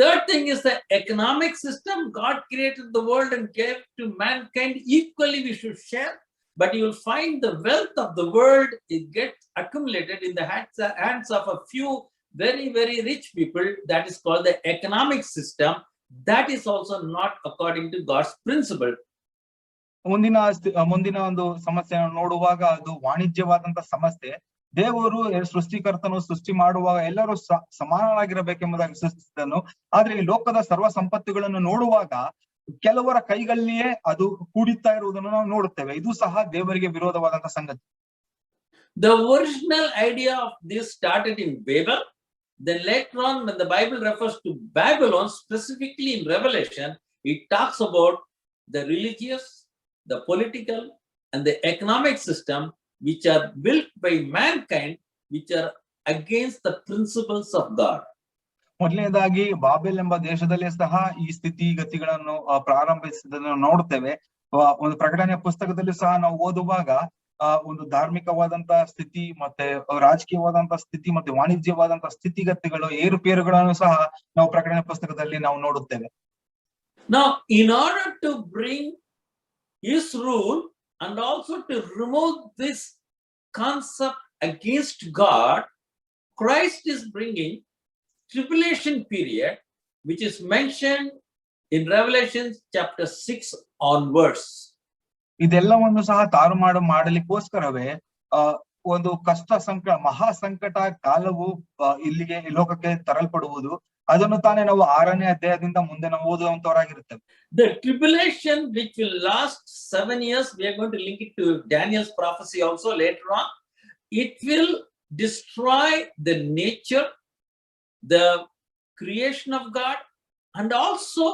Third thing is the economic system. God created the world and gave to mankind equally. We should share, but you will find the wealth of the world, it gets accumulated in the hands of a few very, very rich people. That is called the economic system. That is also not according to God's principle. ಮುಂದಿನ ಒಂದು ಸಮಸ್ಯೆಯನ್ನು ನೋಡುವಾಗ ಅದು ವಾಣಿಜ್ಯವಾದಂತ ಸಮಸ್ಯೆ. ದೇವರು ಸೃಷ್ಟಿಕರ್ತನು ಸೃಷ್ಟಿ ಮಾಡುವಾಗ ಎಲ್ಲರೂ ಸಮಾನರಾಗಿರಬೇಕೆಂಬುದಾಗಿ ಸೃಷ್ಟಿಸಿದನು. ಆದ್ರೆ ಈ ಲೋಕದ ಸರ್ವ ಸಂಪತ್ತುಗಳನ್ನು ನೋಡುವಾಗ ಕೆಲವರ ಕೈಗಳಲ್ಲಿಯೇ ಅದು ಕೂಡಿತಾ ಇರುವುದನ್ನು ನಾವು ನೋಡುತ್ತೇವೆ. ಇದು ಸಹ ದೇವರಿಗೆ ವಿರೋಧವಾದಂತ ಸಂಗತಿ. The original idea of this started in Babel. Then later on, when the Bible refers to Babylon, specifically in Revelation, it talks about the religious, the political, and the economic system which are built by mankind, which are against the principles of God. ಮೊದಲನೇದಾಗಿ Babel ಎಂಬ ದೇಶದಲ್ಲಿ ಸಹ ಈ ಸ್ಥಿತಿಗತಿಗಳನ್ನು ಪ್ರಾರಂಭಿಸಿದ್ದನ್ನು ನೋಡುತ್ತೇವೆ. ಒಂದು ಪ್ರಕಟಣೆಯ ಪುಸ್ತಕದಲ್ಲಿ ಸಹ ನಾವು ಓದುವಾಗ ಒಂದು ಧಾರ್ಮಿಕವಾದಂತಹ ಸ್ಥಿತಿ, ಮತ್ತೆ ರಾಜಕೀಯವಾದಂತಹ ಸ್ಥಿತಿ, ಮತ್ತೆ ವಾಣಿಜ್ಯವಾದಂತಹ ಸ್ಥಿತಿಗತಿಗಳು, ಏರುಪೇರುಗಳನ್ನು ಸಹ ನಾವು ಪ್ರಕಟಣೆ ಪುಸ್ತಕದಲ್ಲಿ ನಾವು ನೋಡುತ್ತೇವೆ. Now, in order to bring his rule and also to remove this concept against God, Christ is bringing tribulation period, which is mentioned in Revelation chapter 6 onwards. ಇದೆಲ್ಲವನ್ನು ಸಹ ತಾರುಮಾಡು ಮಾಡಲಿಕ್ಕೋಸ್ಕರವೇ ಒಂದು ಮಹಾ ಸಂಕಟ ಕಾಲವು ಇಲ್ಲಿಗೆ ಲೋಕಕ್ಕೆ ತರಲ್ಪಡುವುದು. ಅದನ್ನು ತಾನೇ ನಾವು 6ನೇ ಅಧ್ಯಾಯದಿಂದ ಮುಂದೆ ನಾವು ಓದುವಂತವರಾಗಿರುತ್ತೇವೆ. The tribulation which will last 7 years, we are going to link it to Daniel's prophecy also later on. It will destroy the nature, the creation of God, and also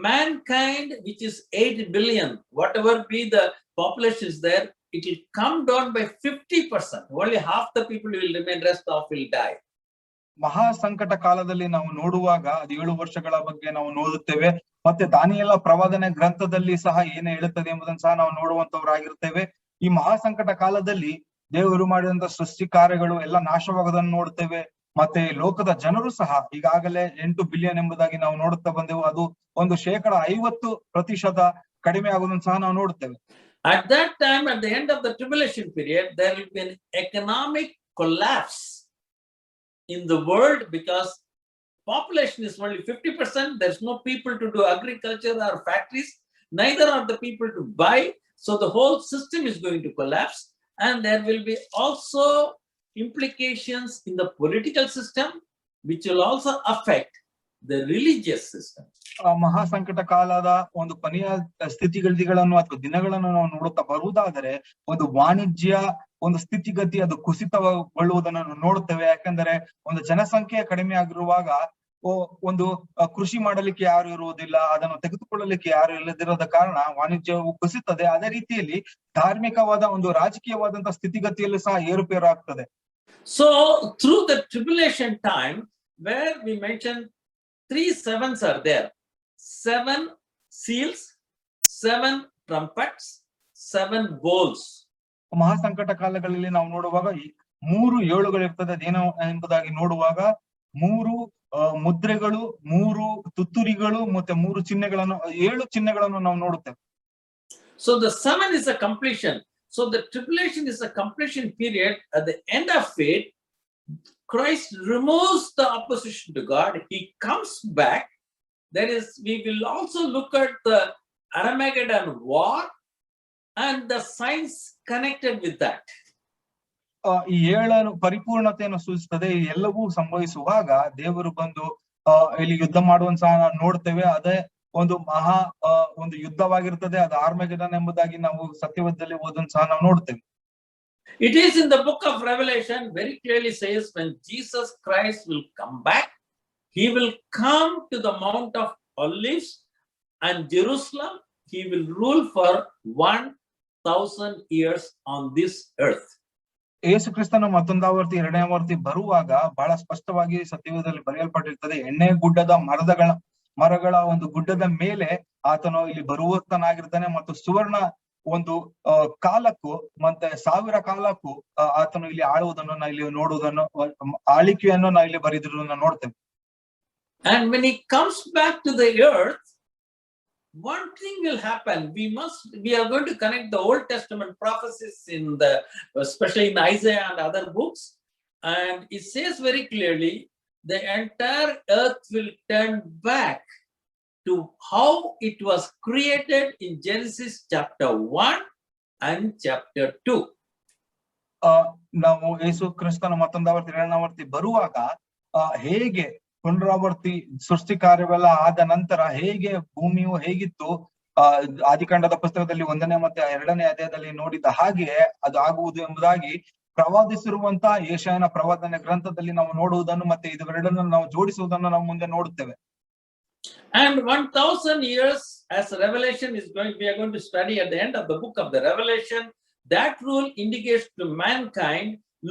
mankind, which is 8 billion, whatever be the population is there, it will come down by 50%. Only half the people will remain, rest of will die. ಮಹಾ ಸಂಕಟ ಕಾಲದಲ್ಲಿ ನಾವು ನೋಡುವಾಗ ಅದು 7 ವರ್ಷಗಳ ಬಗ್ಗೆ ನಾವು ನೋಡುತ್ತೇವೆ. ಮತ್ತೆ ದಾನಿಯೇಲ ಪ್ರವಾದನೆ ಗ್ರಂಥದಲ್ಲಿ ಸಹ ಏನು ಹೇಳುತ್ತದೆ ಎಂಬುದನ್ನು ಸಹ ನಾವು ನೋಡುವಂತವರಾಗಿರ್ತೇವೆ. ಈ ಮಹಾ ಸಂಕಟ ಕಾಲದಲ್ಲಿ ದೇವರು ಮಾಡಿದಂತ ಸೃಷ್ಟಿ ಕಾರ್ಯಗಳು ಎಲ್ಲ ನಾಶವಾಗೋದನ್ನು ನೋಡ್ತೇವೆ. ಮತ್ತೆ ಲೋಕದ ಜನರು ಸಹ ಈಗಾಗಲೇ 8 ಬಿಲಿಯನ್ ಎಂಬುದಾಗಿ ನಾವು ನೋಡುತ್ತಾ ಬಂದೆವು. ಅದು ಒಂದು 50% ಕಡಿಮೆ ಆಗುವುದನ್ನು ಸಹ ನಾವು ನೋಡುತ್ತೇವೆ. At that time, at the end of the tribulation period, there will be an economic collapse in the world because population is only 50%. There's no people to do agriculture or factories, neither are the people to buy. So the whole system is going to collapse, and there will be also implications in the political system, which will also affect the religious system. ಮಹಾ ಸಂಕಟ ಕಾಲದ ಒಂದು ಕೊನೆಯ ಸ್ಥಿತಿಗತಿಗಳನ್ನು ಅಥವಾ ದಿನಗಳನ್ನು ನಾವು ನೋಡುತ್ತಾ ಬರುವುದಾದರೆ ಒಂದು ವಾಣಿಜ್ಯ ಒಂದು ಸ್ಥಿತಿಗತಿ ಅದು ಕುಸಿತಗೊಳ್ಳುವುದನ್ನು ನಾವು ನೋಡುತ್ತೇವೆ. ಯಾಕೆಂದರೆ ಒಂದು ಜನಸಂಖ್ಯೆ ಕಡಿಮೆ ಆಗಿರುವಾಗ ಒಂದು ಕೃಷಿ ಮಾಡಲಿಕ್ಕೆ ಯಾರು ಇರುವುದಿಲ್ಲ, ಅದನ್ನು ತೆಗೆದುಕೊಳ್ಳಲಿಕ್ಕೆ ಯಾರು ಇಲ್ಲದಿರೋದ ಕಾರಣ ವಾಣಿಜ್ಯವು ಕುಸಿತದೆ. ಅದೇ ರೀತಿಯಲ್ಲಿ ಧಾರ್ಮಿಕವಾದ ಒಂದು ರಾಜಕೀಯವಾದಂತಹ ಸ್ಥಿತಿಗತಿಯಲ್ಲೂ ಸಹ ಏರುಪೇರು ಆಗ್ತದೆ. So through the tribulation time, where we mentioned 3 sevens are there, 7 seals, 7 trumpets, 7 bowls. ಮಹಾ ಸಂಕಟ ಕಾಲಗಳಲ್ಲಿ ನಾವು ನೋಡುವಾಗ 3 7ಗಳಿರ್ತದೆ. ಅದೇನೋ ಎಂಬುದಾಗಿ ನೋಡುವಾಗ 3 ಮುದ್ರೆಗಳು, 3 ತುತ್ತೂರಿಗಳು, ಮತ್ತೆ 3 ಚಿಹ್ನೆಗಳನ್ನು 7 ಚಿಹ್ನೆಗಳನ್ನು ನಾವು ನೋಡುತ್ತೇವೆ. So the 7 is a completion. So the tribulation is a completion period. At the end of it, Christ removes the opposition to God. He comes back. That is, we will also look at the Armageddon war and the signs connected with that. ಈ 7 ಪರಿಪೂರ್ಣತೆಯನ್ನು ಸೂಚಿಸುತ್ತದೆ. ಎಲ್ಲವೂ ಸಂಭವಿಸುವಾಗ ದೇವರು ಬಂದು ಇಲ್ಲಿ ಯುದ್ಧ ಮಾಡುವಂತ ಸಹ ನೋಡ್ತೇವೆ. ಅದೇ ಒಂದು ಮಹಾ ಒಂದು ಯುದ್ಧವಾಗಿರ್ತದೆ. ಅದು ಆರ್ಮೆಗೆಡನ್ ಎಂಬುದಾಗಿ ನಾವು ಸತ್ಯವೇದದಲ್ಲಿ ಓದನ್ನು ಸಹ ನಾವು ನೋಡ್ತೇವೆ. It is in the book of Revelation very clearly says when Jesus Christ will come back, he will come to the Mount of Olives and Jerusalem. He will rule for 1000 years on this earth. ಯೇಸು ಕ್ರಿಸ್ತನ ಮತ್ತೊಂದಾವರ್ತಿ 2ನೇ ಆವರ್ತಿ ಬರುವಾಗ ಬಹಳ ಸ್ಪಷ್ಟವಾಗಿ ಸತ್ಯವೇದದಲ್ಲಿ ಬರೆಯಲ್ಪಟ್ಟಿರ್ತದೆ. ಎಣ್ಣೆ ಗುಡ್ಡದ ಮರಗಳ ಒಂದು ಗುಡ್ಡದ ಮೇಲೆ ಆತನು ಇಲ್ಲಿ ಬರುವತನಾಗಿರ್ತಾನೆ ಮತ್ತು ಸುವರ್ಣ ಒಂದು ಕಾಲಕ್ಕೂ ಮತ್ತೆ 1000 ಕಾಲಕ್ಕೂ ಆತನು ಇಲ್ಲಿ ಆಳುವುದನ್ನು ನಾವು ಇಲ್ಲಿ ನೋಡುವುದನ್ನು, ಆಳಿಕೆಯನ್ನು ನಾವು ಇಲ್ಲಿ ಬರೆದಿರುವುದನ್ನು ನೋಡ್ತೇವೆ. And when he comes back to the earth, one thing will happen. We are going to connect the Old Testament prophecies especially in Isaiah and other books, and it says very clearly the entire earth will turn back to how it was created in Genesis chapter 1 and chapter 2. ನಾವು ಯೇಸು ಕ್ರಿಸ್ತನ ಮತ್ತೊಂದಾವರ್ತಿ 2ನೇ ಆವರ್ತಿ ಬರುವಾಗ ಹೇಗೆ ಪುನರಾವರ್ತಿ ಸೃಷ್ಟಿ ಕಾರ್ಯವೆಲ್ಲ ಆದ ನಂತರ ಹೇಗೆ ಭೂಮಿಯು ಹೇಗಿತ್ತು ಆದಿಕಾಂಡದ ಪುಸ್ತಕದಲ್ಲಿ 1ನೇ ಮತ್ತೆ 2ನೇ ಅಧ್ಯಾಯದಲ್ಲಿ ನೋಡಿದ ಹಾಗೆಯೇ ಅದು ಆಗುವುದು ಎಂಬುದಾಗಿ ಪ್ರವಾದಿಸಿರುವಂತ ಯೆಶಾಯನ ಪ್ರವಾದನೆ ಗ್ರಂಥದಲ್ಲಿ ನಾವು ನೋಡುವುದನ್ನು ಮತ್ತೆ ಇವೆರಡನ್ನು ನಾವು ಜೋಡಿಸುವುದನ್ನು ನಾವು ಮುಂದೆ ನೋಡುತ್ತೇವೆ. And 1000 years as Revelation is we are going to study at the end of the book of the Revelation. That rule indicates to mankind,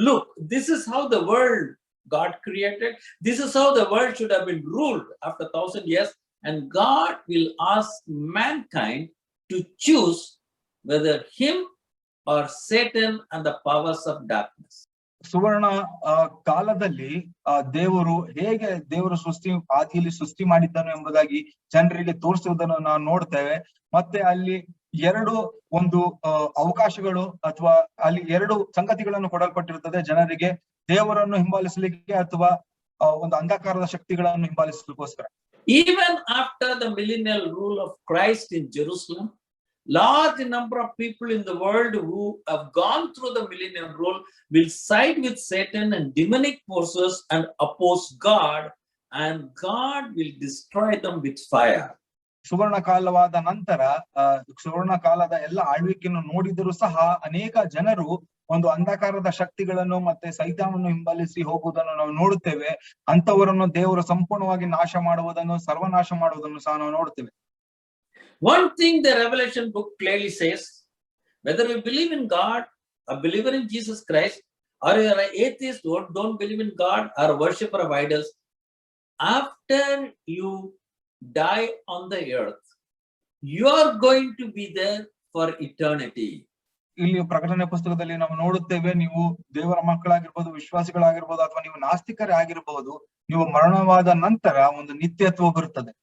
look, this is how the world God created. This is how the world should have been ruled after 1,000 years. And God will ask mankind to choose whether him or Satan and the powers of darkness. ಸುವರ್ಣ ಕಾಲದಲ್ಲಿ ದೇವರು ಹೇಗೆ ದೇವರು ಆದಿಯಲ್ಲಿ ಸೃಷ್ಟಿ ಮಾಡಿದ್ದನು ಎಂಬುದಾಗಿ ಜನರಿಗೆ ತೋರಿಸುವುದನ್ನು ನಾವು ನೋಡ್ತೇವೆ. ಮತ್ತೆ ಅಲ್ಲಿ ಒಂದು ಅವಕಾಶಗಳು ಅಥವಾ ಅಲ್ಲಿ 2 ಸಂಗತಿಗಳನ್ನು ಕೊಡಲ್ಪಟ್ಟಿರುತ್ತದೆ ಜನರಿಗೆ, ದೇವರನ್ನು ಹಿಂಬಾಲಿಸಲಿಕ್ಕೆ ಅಥವಾ ಒಂದು ಅಂಧಕಾರದ ಶಕ್ತಿಗಳನ್ನು ಹಿಂಬಾಲಿಸಲಿಕ್ಕೋಸ್ಕರ. Even after the millennial rule of Christ in Jerusalem, large number of people in the world who have gone through the millennial rule will side with Satan and demonic forces and oppose God, and God will destroy them with fire. ಸುವರ್ಣ ಕಾಲವಾದ ನಂತರ ಸುವರ್ಣ ಕಾಲದ ಎಲ್ಲ ಆಳ್ವಿಕೆಯನ್ನು ನೋಡಿದರೂ ಸಹ ಅನೇಕ ಜನರು ಒಂದು ಅಂಧಕಾರದ ಶಕ್ತಿಗಳನ್ನು ಮತ್ತೆ ಸೈತಾನವನ್ನು ಹಿಂಬಾಲಿಸಿ ಹೋಗುವುದನ್ನು ನಾವು ನೋಡುತ್ತೇವೆ. ಅಂತವರನ್ನು ದೇವರು ಸಂಪೂರ್ಣವಾಗಿ ನಾಶ ಮಾಡುವುದನ್ನು, ಸರ್ವನಾಶ ಮಾಡುವುದನ್ನು ಸಹ ನಾವು ನೋಡುತ್ತೇವೆ. One thing the Revelation book clearly says, whether we believe in God, a believer in Jesus Christ, or you are an atheist or don't believe in God, or a worshipper of idols, after you die on the earth, you are going to be there for eternity. ಇಲ್ಲಿ ಪ್ರಕಟಣೆ ಪುಸ್ತಕದಲ್ಲಿ ನಾವು ನೋಡುತ್ತೇವೆ, ನೀವು ದೇವರ ಮಕ್ಕಳಾಗಿರ್ಬೋದು, ವಿಶ್ವಾಸಿಗಳಾಗಿರ್ಬೋದು, ಅಥವಾ ನೀವು ನಾಸ್ತಿಕರೇ ಆಗಿರಬಹುದು, ನೀವು ಮರಣವಾದ ನಂತರ ಒಂದು ನಿತ್ಯತ್ವ ಬರುತ್ತದೆ.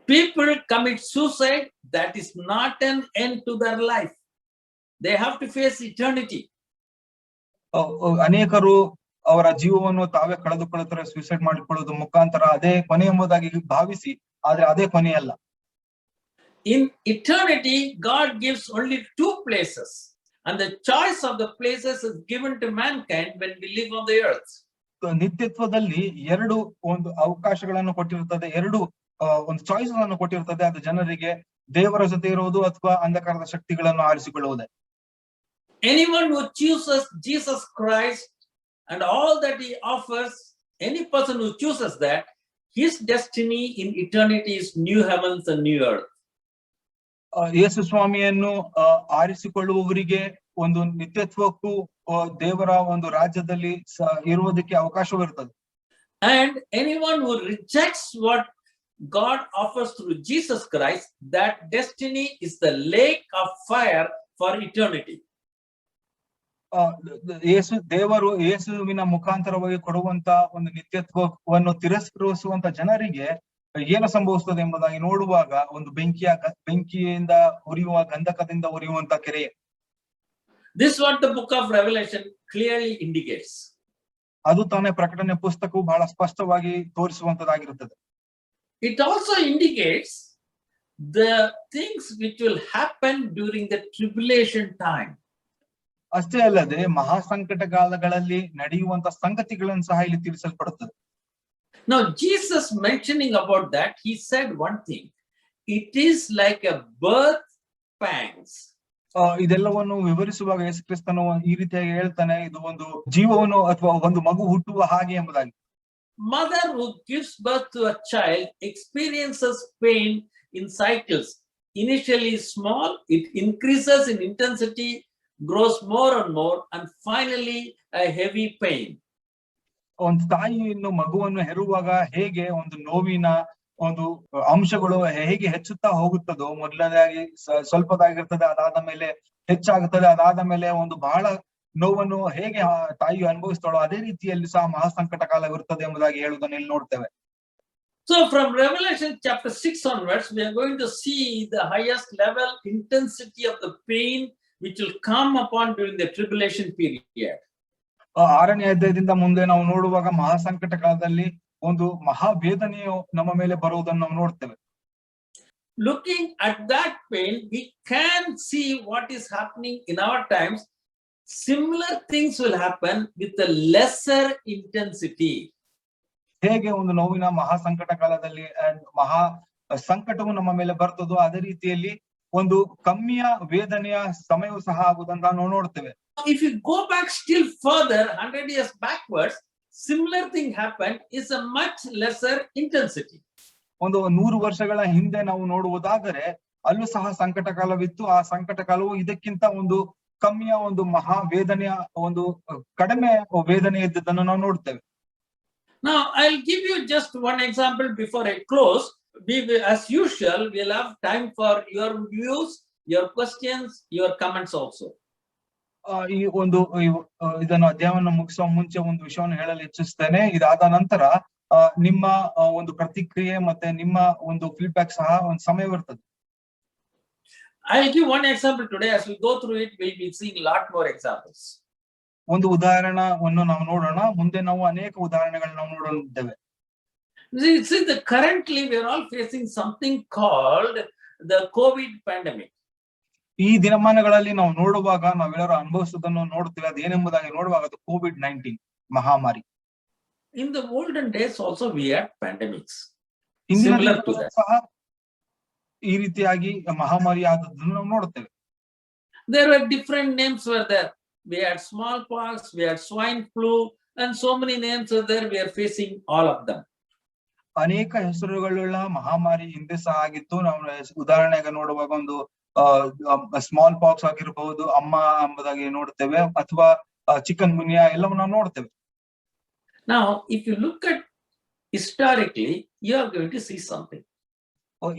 People commit suicide, that is not an end to their life. They have to face eternity. ಅನೇಕರು ಅವರ ಜೀವವನ್ನು ತಾವೇ ಕಳೆದುಕೊಳ್ಳುತ್ತಾರೆ, ಸೂಸೈಡ್ ಮಾಡಿಕೊಳ್ಳುವುದು ಮುಖಾಂತರ ಅದೇ ಕೊನೆ ಎಂಬುದಾಗಿ ಭಾವಿಸಿ, ಆದ್ರೆ ಅದೇ ಕೊನೆಯಲ್ಲ. In eternity, God gives only 2 places, and the choice of the places is given to mankind when we live on the earth. ನಿತ್ಯತ್ವದಲ್ಲಿ 2 ಒಂದು ಅವಕಾಶಗಳನ್ನು ಕೊಟ್ಟಿರುತ್ತದೆ, 2 ಒಂದು ಚಾಯ್ಸ್ ಅನ್ನು ಕೊಟ್ಟಿರುತ್ತದೆ. ಅದು ಜನರಿಗೆ ದೇವರ ಜೊತೆ ಇರುವುದು ಅಥವಾ ಅಂಧಕಾರದ ಶಕ್ತಿಗಳನ್ನು ಆರಿಸಿಕೊಳ್ಳುವುದೇ. Anyone who chooses Jesus Christ and all that he offers, any person who chooses that, his destiny in eternity is new heavens and new earth. ಯೇಸು ಸ್ವಾಮಿಯನ್ನು ಆರಿಸಿಕೊಳ್ಳುವವರಿಗೆ ಒಂದು ನಿತ್ಯತ್ವಕ್ಕೂ ದೇವರ ಒಂದು ರಾಜ್ಯದಲ್ಲಿ ಇರುವುದಕ್ಕೆ ಅವಕಾಶವಿರುತ್ತದೆ. And anyone who rejects what God offers through Jesus Christ, that destiny is the lake of fire for eternity. ದೇವರು ಯೇಸುವಿನ ಮುಖಾಂತರವಾಗಿ ಕೊಡುವಂತ ಒಂದು ನಿತ್ಯತ್ವವನ್ನು ತಿರಸ್ಕರಿಸುವಂತ ಜನರಿಗೆ ಏನು ಸಂಭವಿಸುತ್ತದೆ ಎಂಬುದಾಗಿ ನೋಡುವಾಗ ಒಂದು ಬೆಂಕಿಯಿಂದ ಉರಿಯುವ, ಗಂಧಕದಿಂದ ಉರಿಯುವಂತ ಕೆರೆ. This is what the book of Revelation clearly indicates. ಅದು ತಾನೇ ಪ್ರಕಟಣೆ ಪುಸ್ತಕವು ಬಹಳ ಸ್ಪಷ್ಟವಾಗಿ ತೋರಿಸುವಂತದ್ದಾಗಿರುತ್ತದೆ. It also indicates the things which will happen during the tribulation time. ಅಷ್ಟೇ ಅಲ್ಲದೆ ಮಹಾಸಂಕಟ ಕಾಲಗಳಲ್ಲಿ ನಡೆಯುವಂತ ಸಂಗತಿಗಳನ್ನು ಸಹ ಇಲ್ಲಿ ತಿಳಿಸಲ್ಪಡುತ್ತದೆ. Now Jesus mentioning about that, he said one thing, it is like a birth pangs. ಇದೆಲ್ಲವನ್ನು ವಿವರಿಸುವಾಗ ಯೇಸು ಕ್ರಿಸ್ತನು ಈ ರೀತಿಯಾಗಿ ಹೇಳ್ತಾನೆ, ಇದು ಒಂದು ಜೀವವನ್ನು ಅಥವಾ ಒಂದು ಮಗು ಹುಟ್ಟುವ ಹಾಗೆ ಎಂಬುದಾಗಿ. Mother who gives birth to a child experiences pain in cycles. Initially small, it increases in intensity, grows more and more, and finally a heavy pain. ಒಂದು ತಾಯಿಯನ್ನು ಮಗುವನ್ನು ಹೆರುವಾಗ ಹೇಗೆ ಒಂದು ನೋವಿನ ಒಂದು ಅಂಶಗಳು ಹೇಗೆ ಹೆಚ್ಚುತ್ತಾ ಹೋಗುತ್ತದೋ, ಮೊದಲನೇದಾಗಿ ಸ್ವಲ್ಪದಾಗಿರ್ತದೆ, ಅದಾದ ಮೇಲೆ ಹೆಚ್ಚಾಗುತ್ತದೆ, ಅದಾದ ಮೇಲೆ ಒಂದು ಬಹಳ ನೋವನ್ನು ಹೇಗೆ ತಾಯಿಯು ಅನುಭವಿಸ್ತಾಳೋ ಅದೇ ರೀತಿಯಲ್ಲಿ ಸಹ ಮಹಾಸಂಕಟ ಕಾಲವಿರುತ್ತದೆ ಎಂಬುದಾಗಿ ಹೇಳುವುದನ್ನು ಇಲ್ಲಿ ನೋಡ್ತೇವೆ. So from Revelation chapter 6 onwards, we are going to see the highest level intensity of the pain which will come upon during the tribulation period. 6ನೇ ಅಧ್ಯಾಯದಿಂದ ಮುಂದೆ ನಾವು ನೋಡುವಾಗ ಮಹಾಸಂಕಟ ಕಾಲದಲ್ಲಿ ಒಂದು ಮಹಾವೇದನೆಯು ನಮ್ಮ ಮೇಲೆ ಬರುವುದನ್ನು ನಾವು ನೋಡ್ತೇವೆ. Looking at that pain, we can see what is happening in our times. Similar things will happen with a lesser intensity. ಹೇಗೆ ಒಂದು ನೋವಿನ ಮಹಾಸಂಕಟ ಕಾಲದಲ್ಲಿ ಮಹಾ ಸಂಕಟವು ನಮ್ಮ ಮೇಲೆ ಬರ್ತದೋ ಅದೇ ರೀತಿಯಲ್ಲಿ ಒಂದು ಕಮ್ಮಿಯ ವೇದನೆಯ ಸಮಯವೂ ಸಹ ಆಗುವುದನ್ನು ನಾವು ನೋಡ್ತೇವೆ. If you go back still further 100 years backwards, similar thing happened, is a much lesser intensity. ಒಂದು 100 ವರ್ಷಗಳ ಹಿಂದೆ ನಾವು ನೋಡುವುದಾದರೆ ಅಲ್ಲೂ ಸಹ ಸಂಕಟ ಕಾಲವಿತ್ತು. ಆ ಸಂಕಟ ಕಾಲವು ಇದಕ್ಕಿಂತ ಒಂದು ಕಮ್ಮಿಯ ಒಂದು ಮಹಾ ವೇದನೆಯ ಒಂದು ಕಡಿಮೆ ವೇದನೆ ಇದ್ದದನ್ನು ನಾವು ನೋಡ್ತೇವೆ. Now, I'll give you just one example before I close. As usual, we'll have time for your views, your questions, your comments also. ಈ ಒಂದು ಇದನ್ನು ಅಧ್ಯಾಯವನ್ನು ಮುಗಿಸುವ ಮುಂಚೆ ಒಂದು ವಿಷಯವನ್ನು ಹೇಳಲು ಇಚ್ಛಿಸ್ತೇನೆ. ಇದಾದ ನಂತರ ನಿಮ್ಮ ಒಂದು ಪ್ರತಿಕ್ರಿಯೆ ಮತ್ತೆ ನಿಮ್ಮ ಒಂದು ಫೀಡ್ಬ್ಯಾಕ್ ಸಹ ಒಂದು ಸಮಯವಿರ್ತದೆ. I'll give one example today. As we go through it, we'll be seeing a lot more examples. ಒಂದು ಉದಾಹರಣೆಯನ್ನು ನಾವು ನೋಡೋಣ, ಮುಂದೆ ನಾವು ಅನೇಕ ಉದಾಹರಣೆಗಳನ್ನ ನಾವು ನೋಡಲಿದ್ದೇವೆ. See, currently we are all facing something called the COVID pandemic. ಈ ದಿನಮಾನಗಳಲ್ಲಿ ನಾವು ನೋಡುವಾಗ ನಾವೆಲ್ಲರೂ ಅನುಭವಿಸುವುದನ್ನು ನೋಡ್ತೇವೆ. ಅದು ಏನೆಂಬುದಾಗಿ ನೋಡುವಾಗ ಅದು COVID-19 ಮಹಾಮಾರಿ. In the olden days also we had pandemics. ಹಿಂದಿನ Similar to ದಿನಗಳಲ್ಲಿ that. ಸಹ ಈ ರೀತಿಯಾಗಿ ಮಹಾಮಾರಿ ಆದದ್ದನ್ನು ನಾವು ನೋಡುತ್ತೇವೆ. There were different names were there. We had smallpox, we had swine flu, and so many names are there. We are facing all of them. ಅನೇಕ ಹೆಸರುಗಳುಳ್ಳ ಮಹಾಮಾರಿ ಹಿಂದೆ ಸಹ ಆಗಿತ್ತು. ನಾವು ಉದಾಹರಣೆಗೆ ನೋಡುವಾಗ ಒಂದು ಸ್ಮಾಲ್ ಪಾಕ್ಸ್ ಆಗಿರಬಹುದು, ಅಮ್ಮ ಎಂಬುದಾಗಿ ನೋಡ್ತೇವೆ, ಅಥವಾ ಚಿಕನ್ ಗುನ್ಯಾ ಎಲ್ಲವನ್ನ ನಾವು ನೋಡ್ತೇವೆ. Now, if you look at historically, you are going to see something.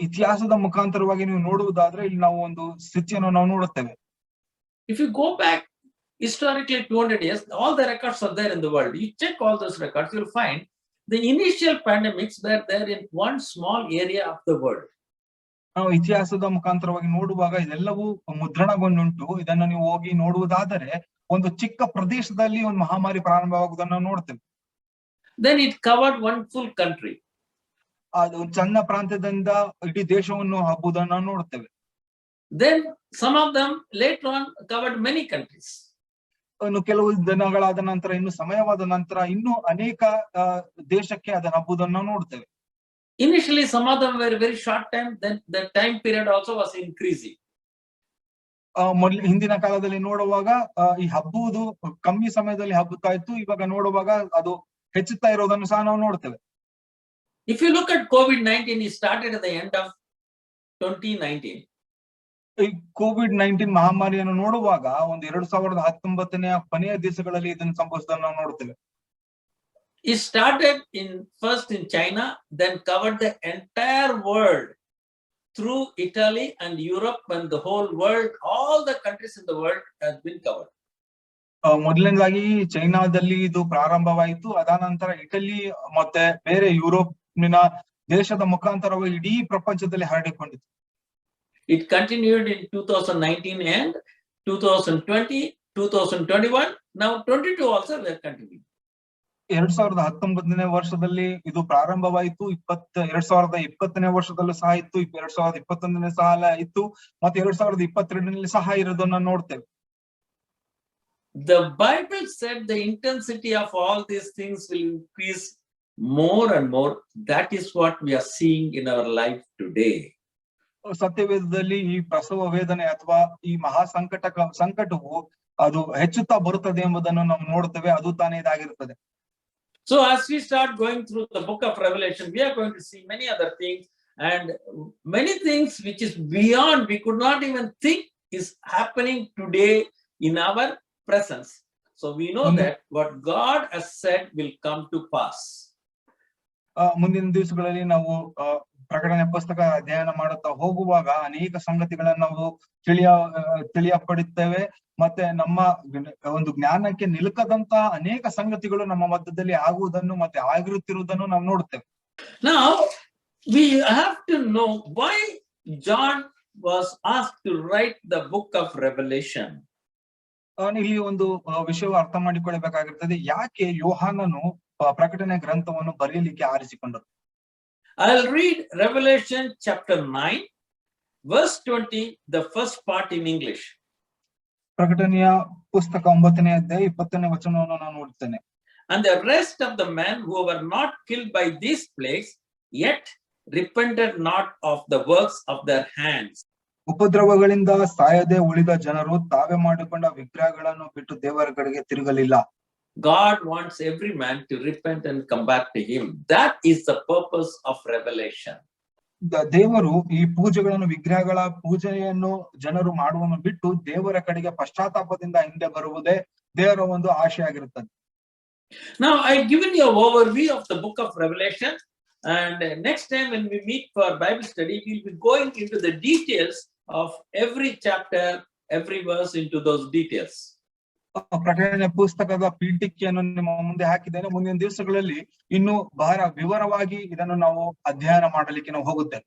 ಇತಿಹಾಸದ ಮುಖಾಂತರವಾಗಿ ನೀವು ನೋಡುವುದಾದ್ರೆ ಇಲ್ಲಿ ನಾವು ಒಂದು ಸ್ಥಿತಿಯನ್ನು ನಾವು ನೋಡುತ್ತೇವೆ. If you go back historically 200 years, all the records are there in the world. You check all those records, you'll find the initial pandemics were there in one small area of the world. ನಾವು ಇತಿಹಾಸದ ಮುಖಾಂತರವಾಗಿ ನೋಡುವಾಗ ಇದೆಲ್ಲವೂ ಮುದ್ರಣಗೊಂಡುಂಟು. ಇದನ್ನು ನೀವು ಹೋಗಿ ನೋಡುವುದಾದರೆ ಒಂದು ಚಿಕ್ಕ ಪ್ರದೇಶದಲ್ಲಿ ಒಂದು ಮಹಾಮಾರಿ ಪ್ರಾರಂಭವಾಗುವುದನ್ನು ನೋಡ್ತೇವೆ. Then it covered one full country. ಅದು ಸಣ್ಣ ಪ್ರಾಂತ್ಯದಿಂದ ಇಡೀ ದೇಶವನ್ನು ಹಬ್ಬುವುದನ್ನು ನೋಡ್ತೇವೆ. Then some of them later on covered many countries. ಇನ್ನು ಕೆಲವು ದಿನಗಳಾದ ನಂತರ, ಇನ್ನು ಸಮಯವಾದ ನಂತರ ಇನ್ನು ಅನೇಕ ದೇಶಕ್ಕೆ ಅದರ ಹಬ್ಬುವುದನ್ನು ನೋಡ್ತೇವೆ. Initially, some of them were very short time. Then the time period also was increasing. ಹಿಂದಿನ ಕಾಲದಲ್ಲಿ ನೋಡುವಾಗ ಈ ಹಬ್ಬುವುದು ಕಮ್ಮಿ ಸಮಯದಲ್ಲಿ ಹಬ್ಬುತ್ತಾ ಇತ್ತು. ಇವಾಗ ನೋಡುವಾಗ ಅದು ಹೆಚ್ಚುತ್ತಾ ಇರೋದನ್ನು ಸಹ ನಾವು ನೋಡ್ತೇವೆ. If you look at COVID-19, it started at the end of 2019. ಈ COVID-19 ಮಹಾಮಾರಿಯನ್ನು ನೋಡುವಾಗ ಒಂದು 2019ನೇ ಕೊನೆಯ ದಿವಸಗಳಲ್ಲಿ ಇದನ್ನು ಸಂಭವಿಸುವುದನ್ನು ನಾವು ನೋಡ್ತೇವೆ. It started first in China, then covered the entire world through Italy and Europe and the whole world. All the countries in the world has been covered. ಮೊದಲನೇದಾಗಿ ಚೈನಾದಲ್ಲಿ ಇದು ಪ್ರಾರಂಭವಾಯಿತು. ಅದಾದ ನಂತರ ಇಟಲಿ ಮತ್ತೆ ಬೇರೆ ಯುರೋಪಿನ ದೇಶದ ಮುಖಾಂತರವಾಗಿ ಇಡೀ ಪ್ರಪಂಚದಲ್ಲಿ ಹರಡಿಕೊಂಡಿತು. It continued in 2019 and 2020, 2021. Now 22 also we are continuing. 2019ನೇ ವರ್ಷದಲ್ಲಿ ಇದು ಪ್ರಾರಂಭವಾಯಿತು. 2020ನೇ ವರ್ಷದಲ್ಲೂ ಸಹ ಇತ್ತು, 2021ನೇ ಸಾಲ ಇತ್ತು, ಮತ್ತೆ 2022ನಲ್ಲಿ ಸಹ ಇರೋದನ್ನ ನೋಡ್ತೇವೆ. The Bible said the intensity of all these things will increase more and more. That is what we are seeing in our life today. ಸತ್ಯವೇದದಲ್ಲಿ ಈ ಪ್ರಸವ ವೇದನೆ ಅಥವಾ ಈ ಮಹಾ ಸಂಕಟವು ಅದು ಹೆಚ್ಚುತ್ತಾ ಬರುತ್ತದೆ ಎಂಬುದನ್ನು ನಾವು ನೋಡ್ತೇವೆ. ಅದು ತಾನೇ ಇದಾಗಿರುತ್ತದೆ. So as we start going through the book of Revelation, we are going to see many other things, and many things which is beyond, we could not even think is happening today in our presence. So we know that what God has said will come to pass. ಮುಂದಿನ ದಿವಸಗಳಲ್ಲಿ ನಾವು ಪ್ರಕಟಣೆ ಪುಸ್ತಕ ಅಧ್ಯಯನ ಮಾಡುತ್ತಾ ಹೋಗುವಾಗ ಅನೇಕ ಸಂಗತಿಗಳನ್ನು ನಾವು ತಿಳಿಯ ಪಡುತ್ತೇವೆ. ಮತ್ತೆ ನಮ್ಮ ಒಂದು ಜ್ಞಾನಕ್ಕೆ ನಿಲುಕದಂತ ಅನೇಕ ಸಂಗತಿಗಳು ನಮ್ಮ ಮಧ್ಯದಲ್ಲಿ ಆಗುವುದನ್ನು ಮತ್ತೆ ಆಗಿರುತ್ತಿರುವುದನ್ನು ನಾವು ನೋಡುತ್ತೇವೆ. Now we have to know why John was asked to write the book of Revelation. ಇಲ್ಲಿ ಒಂದು ವಿಷಯ ಅರ್ಥ ಮಾಡಿಕೊಳ್ಳಬೇಕಾಗಿರ್ತದೆ. ಯಾಕೆ ಯೋಹಾನನು ಪ್ರಕಟಣೆ ಗ್ರಂಥವನ್ನು ಬರೆಯಲಿಕ್ಕೆ ಆರಿಸಿಕೊಂಡರು? I'll read Revelation chapter 9, verse 20, the first part in English. ಪ್ರಕಟಣೆಯ ಪುಸ್ತಕ 9ನೇ ಅಧ್ಯಾಯ 20ನೇ ವಚನವನ್ನು ನಾನು ನೋಡುತ್ತೇನೆ. And the rest of the men who were not killed by these plagues, yet repented not of the works of their hands. ಉಪದ್ರವಗಳಿಂದ ಸಾಯದೆ ಉಳಿದ ಜನರು ತಾವೇ ಮಾಡಿಕೊಂಡ ವಿಗ್ರಹಗಳನ್ನು ಬಿಟ್ಟು ದೇವರ ಕಡೆಗೆ ತಿರುಗಲಿಲ್ಲ. God wants every man to repent and come back to him. That is the purpose of Revelation. ದೇವರು ಈ ಪೂಜೆಗಳನ್ನು, ವಿಗ್ರಹಗಳ ಪೂಜೆಯನ್ನು ಜನರು ಮಾಡುವನ್ನು ಬಿಟ್ಟು ದೇವರ ಕಡೆಗೆ ಪಶ್ಚಾತ್ತಾಪದಿಂದ ಹಿಂದೆ ಬರುವುದೇ ದೇವರ ಒಂದು ಆಶೆ ಆಗಿರುತ್ತದೆ. Now, I've given you an overview of the book of Revelation. And next time when we meet for Bible study, we'll be going into the details of every chapter, every verse into those details. ಪ್ರಕಟಣೆ ಪುಸ್ತಕದ ಪೀಠಿಕೆಯನ್ನು ನಿಮ್ಮ ಮುಂದೆ ಹಾಕಿದ್ದೇನೆ. ಮುಂದಿನ ದಿವಸಗಳಲ್ಲಿ ಇನ್ನು ಬಹಳ ವಿವರವಾಗಿ ಇದನ್ನು ನಾವು ಅಧ್ಯಯನ ಮಾಡಲಿಕ್ಕೆ ನಾವು ಹೋಗುತ್ತೇವೆ.